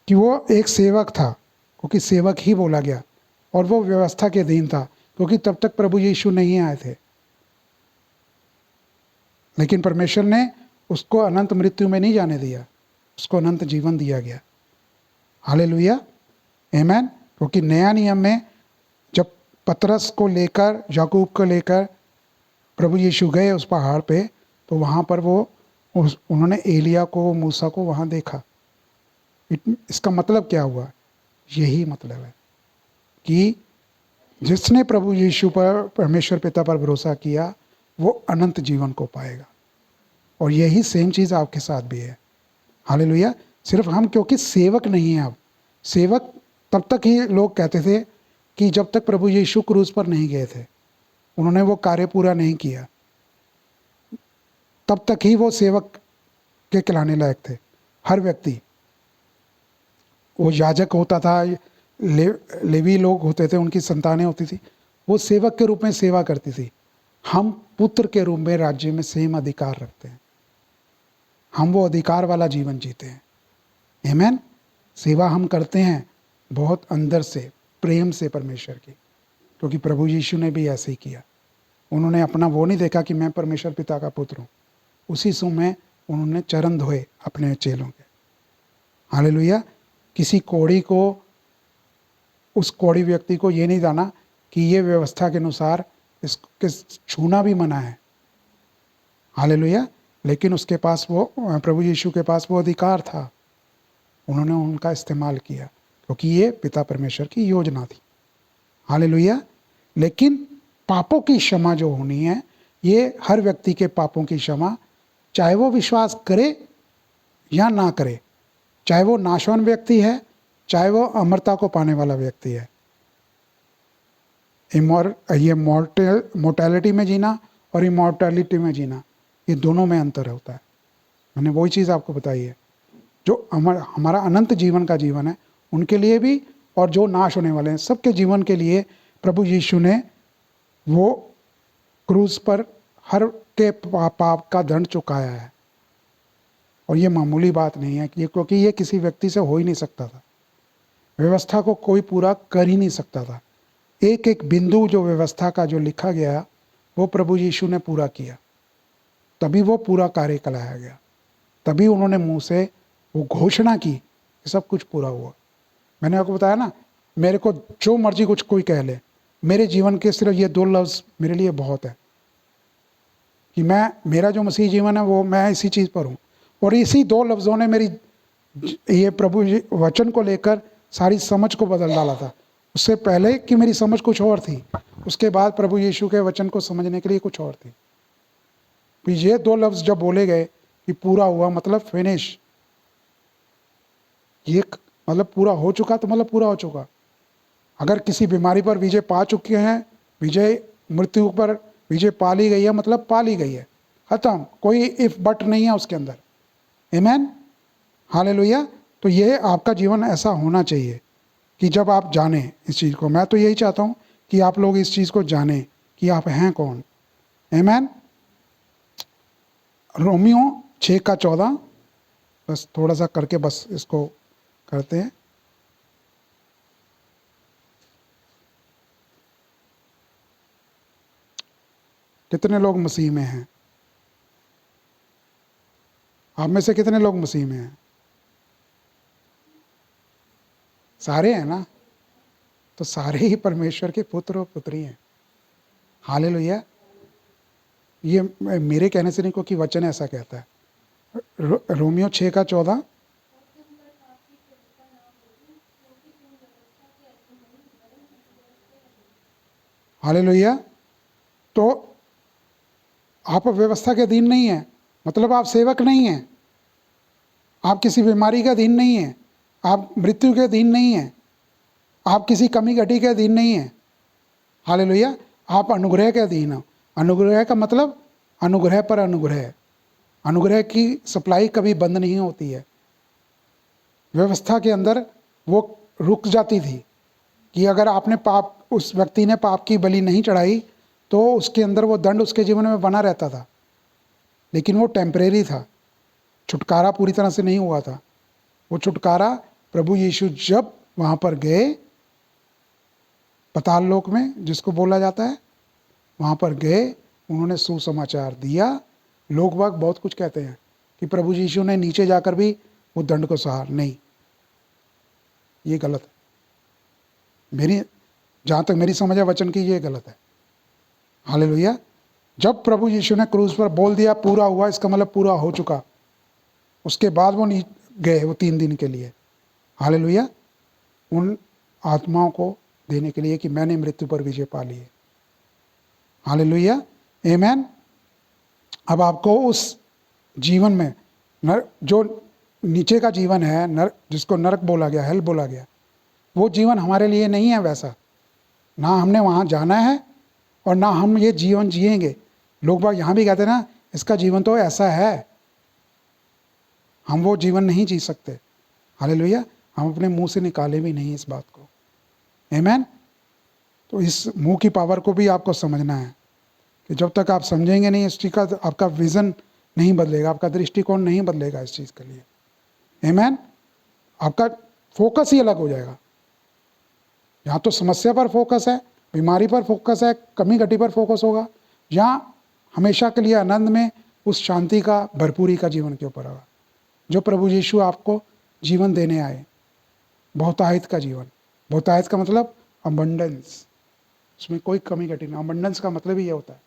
कि वो एक सेवक था, क्योंकि सेवक ही बोला गया, और वो व्यवस्था के अधीन था, क्योंकि तब तक प्रभु यीशु नहीं आए थे। लेकिन परमेश्वर ने उसको अनंत मृत्यु में नहीं जाने दिया, उसको अनंत जीवन दिया गया। हालेलुया। आमीन। क्योंकि नया नियम में जब पतरस को लेकर, याकूब को लेकर प्रभु यीशु गए उस पहाड़ पे, तो वहाँ पर उन्होंने एलिया को, मूसा को वहाँ देखा। इसका मतलब क्या हुआ? यही मतलब है कि जिसने प्रभु यीशु पर, परमेश्वर पिता पर भरोसा किया, वो अनंत जीवन को पाएगा। और यही सेम चीज़ आपके साथ भी है। हालेलुया। सिर्फ हम क्योंकि सेवक नहीं हैं, अब सेवक तब तक ही लोग कहते थे कि जब तक प्रभु यीशु क्रूस पर नहीं गए थे, उन्होंने वो कार्य पूरा नहीं किया, तब तक ही वो सेवक के कहलाने लायक थे। हर व्यक्ति, वो याजक होता था, लेवी लोग होते थे, उनकी संतानें होती थी, वो सेवक के रूप में सेवा करती थी। हम पुत्र के रूप में राज्य में सेम अधिकार रखते हैं। हम वो अधिकार वाला जीवन जीते हैं। आमीन। सेवा हम करते हैं बहुत अंदर से, प्रेम से परमेश्वर की, क्योंकि प्रभु यीशु ने भी ऐसे ही किया। उन्होंने अपना वो नहीं देखा कि मैं परमेश्वर पिता का पुत्र हूँ, उसी समय उन्होंने चरण धोए अपने चेलों के। हालेलुया। किसी कोढ़ी को, उस कोढ़ी व्यक्ति को ये नहीं जाना कि ये व्यवस्था के अनुसार इसके छूना भी मना है। हालेलुया। लेकिन उसके पास वो, प्रभु यीशु के पास वो अधिकार था, उन्होंने उनका इस्तेमाल किया, क्योंकि ये पिता परमेश्वर की योजना थी। हालेलुया। लेकिन पापों की क्षमा जो होनी है, ये हर व्यक्ति के पापों की क्षमा, चाहे वो विश्वास करे या ना करे, चाहे वो नाशवान व्यक्ति है, चाहे वो अमरता को पाने वाला व्यक्ति है। ये मोर्टैलिटी में जीना और इमॉर्टैलिटी में जीना, ये दोनों में अंतर होता है। मैंने वही चीज़ आपको बताई है। जो हमारा अनंत जीवन का जीवन है, उनके लिए भी, और जो नाश होने वाले हैं, सबके जीवन के लिए प्रभु यीशु ने वो क्रूस पर हर के पाप का दंड चुकाया है। और ये मामूली बात नहीं है, क्योंकि ये किसी व्यक्ति से हो ही नहीं सकता था। व्यवस्था को कोई पूरा कर ही नहीं सकता था। एक एक बिंदु जो व्यवस्था का जो लिखा गया, वो प्रभु यीशु ने पूरा किया, तभी वो पूरा कार्य कराया गया। तभी उन्होंने मुंह से वो घोषणा की कि सब कुछ पूरा हुआ। मैंने आपको बताया ना, मेरे को जो मर्जी कुछ कोई कह ले, मेरे जीवन के सिर्फ ये 2 लफ्ज़ मेरे लिए बहुत है कि मेरा जो मसीह जीवन है वो मैं इसी चीज़ पर हूँ। और इसी 2 लफ्ज़ों ने मेरी ये प्रभु वचन को लेकर सारी समझ को बदल डाला था। उससे पहले कि मेरी समझ कुछ और थी, उसके बाद प्रभु यीशु के वचन को समझने के लिए कुछ और थी। फिर ये 2 लफ्ज़ जब बोले गए कि पूरा हुआ, मतलब फिनिश, ये मतलब पूरा हो चुका, तो मतलब पूरा हो चुका। अगर किसी बीमारी पर विजय पा चुके हैं, विजय मृत्यु पर विजय पा ली गई है, मतलब पा ली गई है, खत्म, कोई इफ बट नहीं है उसके अंदर। आमीन। हालेलुया। तो ये आपका जीवन ऐसा होना चाहिए कि जब आप जानें इस चीज़ को। मैं तो यही चाहता हूँ कि आप लोग इस चीज़ को जानें कि आप हैं कौन। आमीन। रोमियो 6:14, बस थोड़ा सा करके बस इसको करते हैं। कितने लोग मसीह में हैं? आप में से कितने लोग मसीह में हैं? सारे हैं ना? तो सारे ही परमेश्वर के पुत्र और पुत्री हैं। हालेलुया। ये मेरे कहने से नहीं, क्योंकि वचन ऐसा कहता है। Romeo 6:14, hallelujah. तो आप व्यवस्था के अधीन नहीं हैं, मतलब आप सेवक नहीं हैं, आप किसी बीमारी के अधीन नहीं हैं, आप मृत्यु के अधीन नहीं हैं, आप किसी कमी घटी के अधीन नहीं हैं। हालेलुया। आप अनुग्रह के अधीन हो। अनुग्रह का मतलब अनुग्रह पर अनुग्रह। अनुग्रह की सप्लाई कभी बंद नहीं होती है। व्यवस्था के अंदर वो रुक जाती थी कि अगर आपने पाप, उस व्यक्ति ने पाप की बलि नहीं चढ़ाई, तो उसके अंदर वो दंड उसके जीवन में बना रहता था। लेकिन वो टेम्परेरी था, छुटकारा पूरी तरह से नहीं हुआ था। वो छुटकारा प्रभु यीशु जब वहाँ पर गए, पाताल लोक में जिसको बोला जाता है, वहाँ पर गए, उन्होंने सुसमाचार दिया। लोग बाग बहुत कुछ कहते हैं कि प्रभु यीशु ने नीचे जाकर भी वो दंड को सहा। नहीं, ये गलत है। मेरी जहाँ तक मेरी समझ है वचन की, ये गलत है। हालेलुया। जब प्रभु यीशु ने क्रूस पर बोल दिया पूरा हुआ, इसका मतलब पूरा हो चुका, उसके बाद वो गए वो 3 दिन के लिए। हालेलुया। उन आत्माओं को देने के लिए कि मैंने मृत्यु पर विजय पा ली है। हालेलुया। आमीन। अब आपको उस जीवन में जो नीचे का जीवन है, जिसको नरक बोला गया, हेल बोला गया, वो जीवन हमारे लिए नहीं है वैसा। ना हमने वहाँ जाना है और ना हम ये जीवन जिएंगे। लोग बाग यहाँ भी कहते हैं ना, इसका जीवन तो ऐसा है, हम वो जीवन नहीं जी सकते। हालेलुया। हम अपने मुंह से निकाले भी नहीं इस बात को। आमीन। तो इस मुंह की पावर को भी आपको समझना है कि जब तक आप समझेंगे नहीं इस चीज़ का, आपका विज़न नहीं बदलेगा, आपका दृष्टिकोण नहीं बदलेगा इस चीज़ के लिए। आमीन। आपका फोकस ही अलग हो जाएगा। यहाँ तो समस्या पर फोकस है, बीमारी पर फोकस है, कमी घटी पर फोकस होगा। यहाँ हमेशा के लिए आनंद में उस शांति का, भरपूरी का जीवन के ऊपर होगा जो प्रभु यीशु आपको जीवन देने आए। बहुतायत का जीवन। बहुतायत का मतलब अबंडेंस, उसमें कोई कमी घटी नहीं। अबंडेंस का मतलब ही ये होता है,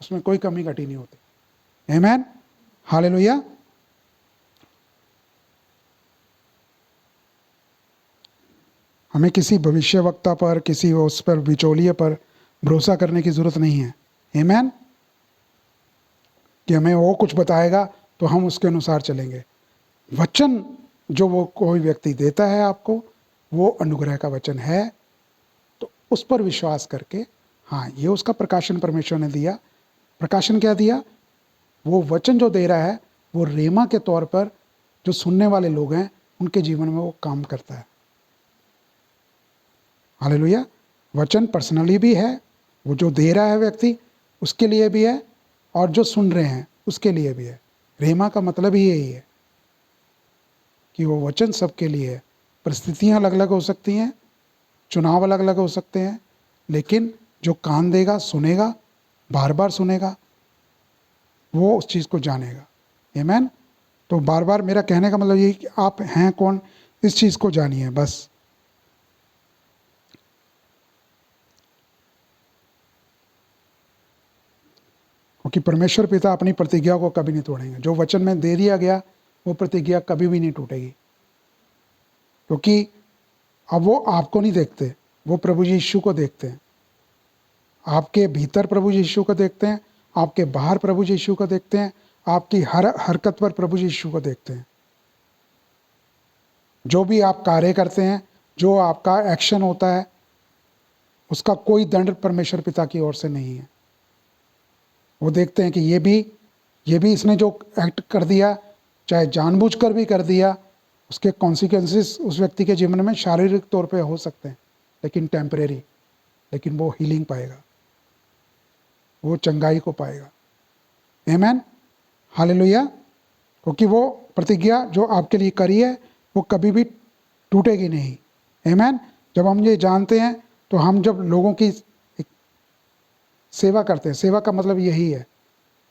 उसमें कोई कमी घटी नहीं होती। आमीन। हालेलुया। हमें किसी भविष्यवक्ता पर, किसी उस पर बिचौलिए पर भरोसा करने की ज़रूरत नहीं है। आमीन। कि हमें वो कुछ बताएगा तो हम उसके अनुसार चलेंगे। वचन जो वो कोई व्यक्ति देता है आपको, वो अनुग्रह का वचन है, तो उस पर विश्वास करके, हाँ ये उसका प्रकाशन परमेश्वर ने दिया। प्रकाशन क्या दिया? वो वचन जो दे रहा है वो रेमा के तौर पर जो सुनने वाले लोग हैं उनके जीवन में वो काम करता है। हालेलुया। वचन पर्सनली भी है, वो जो दे रहा है व्यक्ति उसके लिए भी है, और जो सुन रहे हैं उसके लिए भी है। रेमा का मतलब ही यही है कि वो वचन सबके लिए है। परिस्थितियाँ अलग अलग हो सकती हैं, चुनाव अलग अलग हो सकते हैं, लेकिन जो कान देगा, सुनेगा, बार बार सुनेगा, वो उस चीज़ को जानेगा। आमीन। तो बार बार मेरा कहने का मतलब यही कि आप हैं कौन, इस चीज़ को जानिए बस। क्योंकि परमेश्वर पिता अपनी प्रतिज्ञा को कभी नहीं तोड़ेंगे। जो वचन में दे दिया गया वो प्रतिज्ञा कभी भी नहीं टूटेगी। क्योंकि अब वो आपको नहीं देखते, वो प्रभु यीशु को देखते हैं। आपके भीतर प्रभु यीशु को देखते हैं, आपके बाहर प्रभु यीशु को देखते हैं, आपकी हर हरकत पर प्रभु यीशु को देखते हैं। जो भी आप कार्य करते हैं, जो आपका एक्शन होता है, उसका कोई दंड परमेश्वर पिता की ओर से नहीं है। वो देखते हैं कि ये भी इसने जो एक्ट कर दिया, चाहे जानबूझकर भी कर दिया, उसके कॉन्सिक्वेंसेस उस व्यक्ति के जीवन में शारीरिक तौर पे हो सकते हैं, लेकिन टेम्परेरी, लेकिन वो हीलिंग पाएगा, वो चंगाई को पाएगा। आमीन। हालेलुया। क्योंकि वो प्रतिज्ञा जो आपके लिए करी है वो कभी भी टूटेगी नहीं। आमीन। जब हम ये जानते हैं तो हम जब लोगों की सेवा करते हैं, सेवा का मतलब यही है,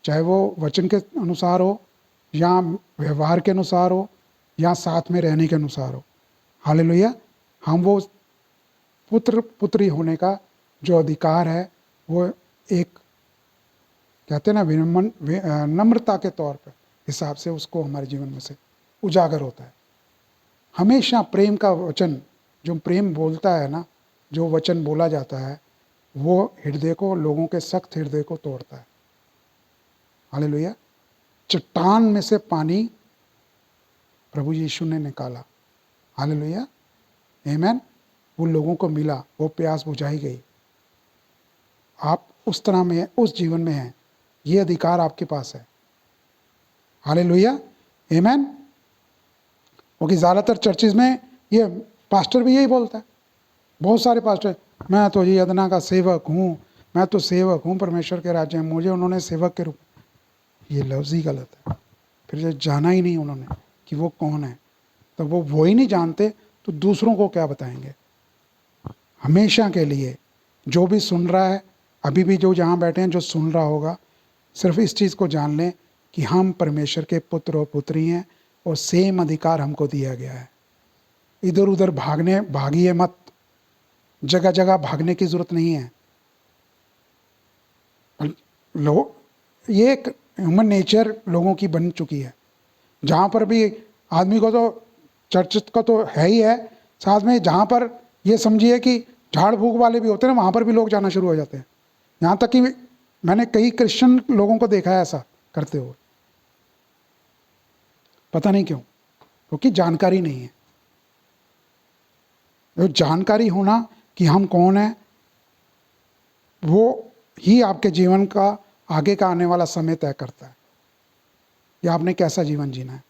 चाहे वो वचन के अनुसार हो या व्यवहार के अनुसार हो या साथ में रहने के अनुसार हो। हालेलुया। हम वो पुत्र पुत्री होने का जो अधिकार है वो एक कहते हैं ना नम्रता के तौर पर हिसाब से उसको हमारे जीवन में से उजागर होता है। हमेशा प्रेम का वचन, जो प्रेम बोलता है ना, जो वचन बोला जाता है वो हृदय को, लोगों के सख्त हृदय को तोड़ता है। हालेलुया। चट्टान में से पानी प्रभु यीशु ने निकाला। हालेलुया। आमीन। वो लोगों को मिला, वो प्यास बुझाई गई। आप उस तरह में, उस जीवन में हैं, ये अधिकार आपके पास है। हालेलुया। आमीन। क्योंकि ज़्यादातर चर्चेज में ये पास्टर भी यही बोलता है, बहुत सारे पास्टर, मैं तो ये यदना का सेवक हूँ, मैं तो सेवक हूँ परमेश्वर के राज्य में, मुझे उन्होंने सेवक के रूप, ये लफ्ज़ ही गलत है। फिर जब जाना ही नहीं उन्होंने कि वो कौन है, तो वो ही नहीं जानते तो दूसरों को क्या बताएंगे। हमेशा के लिए जो भी सुन रहा है, अभी भी जो जहाँ बैठे हैं, जो सुन रहा होगा, सिर्फ इस चीज़ को जान लें कि हम परमेश्वर के पुत्र और पुत्री हैं और सेम अधिकार हमको दिया गया है। इधर उधर भागिए मत, जगह जगह भागने की ज़रूरत नहीं है। ये एक ह्यूमन नेचर लोगों की बन चुकी है। जहाँ पर भी आदमी को तो चर्च का तो है ही है, साथ में जहाँ पर ये समझिए कि झाड़ फूक वाले भी होते हैं, वहाँ पर भी लोग जाना शुरू हो जाते हैं। यहाँ तक कि मैंने कई क्रिश्चियन लोगों को देखा है ऐसा करते हुए। पता नहीं क्यों, क्योंकि जानकारी नहीं है। जो जानकारी होना कि हम कौन हैं, वो ही आपके जीवन का आगे का आने वाला समय तय करता है कि आपने कैसा जीवन जीना है।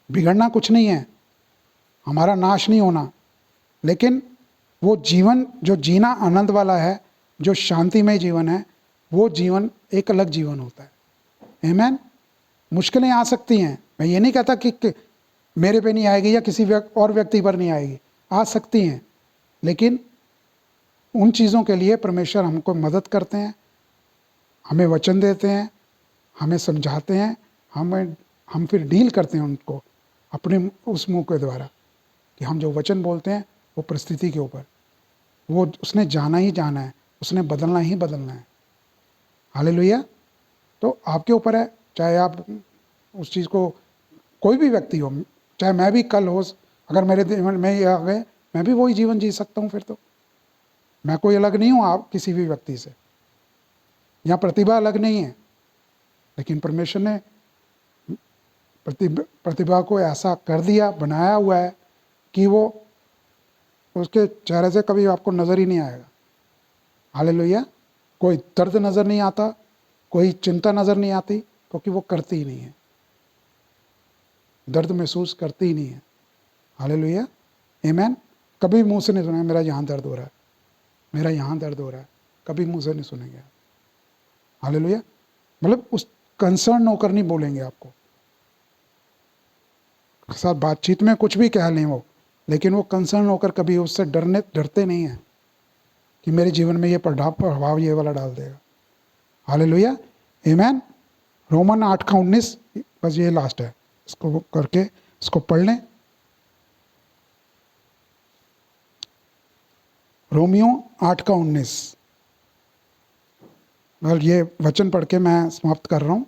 बिगड़ना कुछ नहीं है, हमारा नाश नहीं होना, लेकिन वो जीवन जो जीना आनंद वाला है, जो शांतिमय जीवन है, वो जीवन एक अलग जीवन होता है। आमीन। मुश्किलें आ सकती हैं, मैं ये नहीं कहता कि मेरे पे नहीं आएगी या किसी और व्यक्ति पर नहीं आएगी, आ सकती हैं, लेकिन उन चीज़ों के लिए परमेश्वर हमको मदद करते हैं, हमें वचन देते हैं, हमें समझाते हैं, हम फिर डील करते हैं उनको अपने उस मुंह के द्वारा कि हम जो वचन बोलते हैं वो परिस्थिति के ऊपर, वो उसने जाना ही जाना है, उसने बदलना ही बदलना है। हालेलुया। तो आपके ऊपर है, चाहे आप उस चीज़ को, कोई भी व्यक्ति हो, चाहे मैं भी कल हो, अगर मेरे जीवन में ये आ गए, मैं भी वही जीवन जी सकता हूँ। फिर तो मैं कोई अलग नहीं हूँ आप किसी भी व्यक्ति से, यहाँ प्रतिभा अलग नहीं है, लेकिन परमेश्वर ने प्रतिभा को ऐसा कर दिया, बनाया हुआ है कि वो उसके चेहरे से कभी आपको नज़र ही नहीं आएगा। हालेलुया। कोई दर्द नज़र नहीं आता, कोई चिंता नज़र नहीं आती, क्योंकि वो करती ही नहीं है, दर्द महसूस करती ही नहीं है। हालेलुया। आमीन। कभी मुंह से नहीं सुना मेरा यहाँ दर्द हो रहा है, मेरा यहाँ दर्द हो रहा है, कभी मुंह से नहीं सुनेंगे। हालेलुया। मतलब उस कंसर्न होकर नहीं बोलेंगे, आपको साथ बातचीत में कुछ भी कह लें वो, लेकिन वो कंसर्न होकर कभी उससे डरते नहीं हैं कि मेरे जीवन में ये प्रभाव ये वाला डाल देगा। हालेलुया। आमीन। रोमन 8:19, बस ये लास्ट है, इसको करके इसको पढ़ लें। रोमियो 8:19, बस ये वचन पढ़ के मैं समाप्त कर रहा हूँ।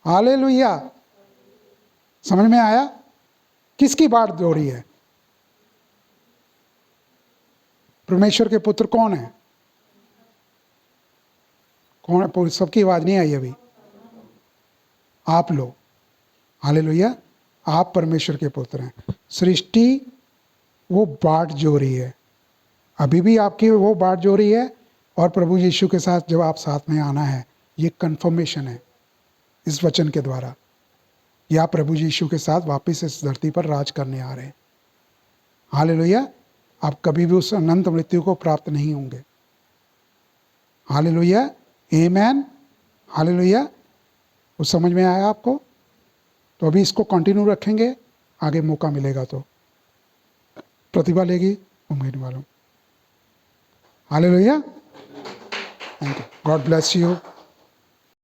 हालेलुया। समझ में आया किसकी बात हो रही है? परमेश्वर के पुत्र कौन है? कौन है? सबकी आवाज नहीं आई अभी, आप लोग। हालेलुया। आप परमेश्वर के पुत्र हैं। सृष्टि वो बाट जो रही है, अभी भी आपकी वो बाट जो रही है, और प्रभु यीशु के साथ जब आप साथ में आना है, ये कंफर्मेशन है इस वचन के द्वारा कि आप प्रभु यीशु के साथ वापस इस धरती पर राज करने आ रहे हैं। हालेलुया। आप कभी भी उस अनंत मृत्यु को प्राप्त नहीं होंगे। हालेलुया। आमीन। हालेलुया। वो समझ में आया आपको? तो अभी इसको कंटिन्यू रखेंगे, आगे मौका मिलेगा तो प्रतिभा लेगी उम्मीद वालों। Hallelujah. Thank you. God bless you.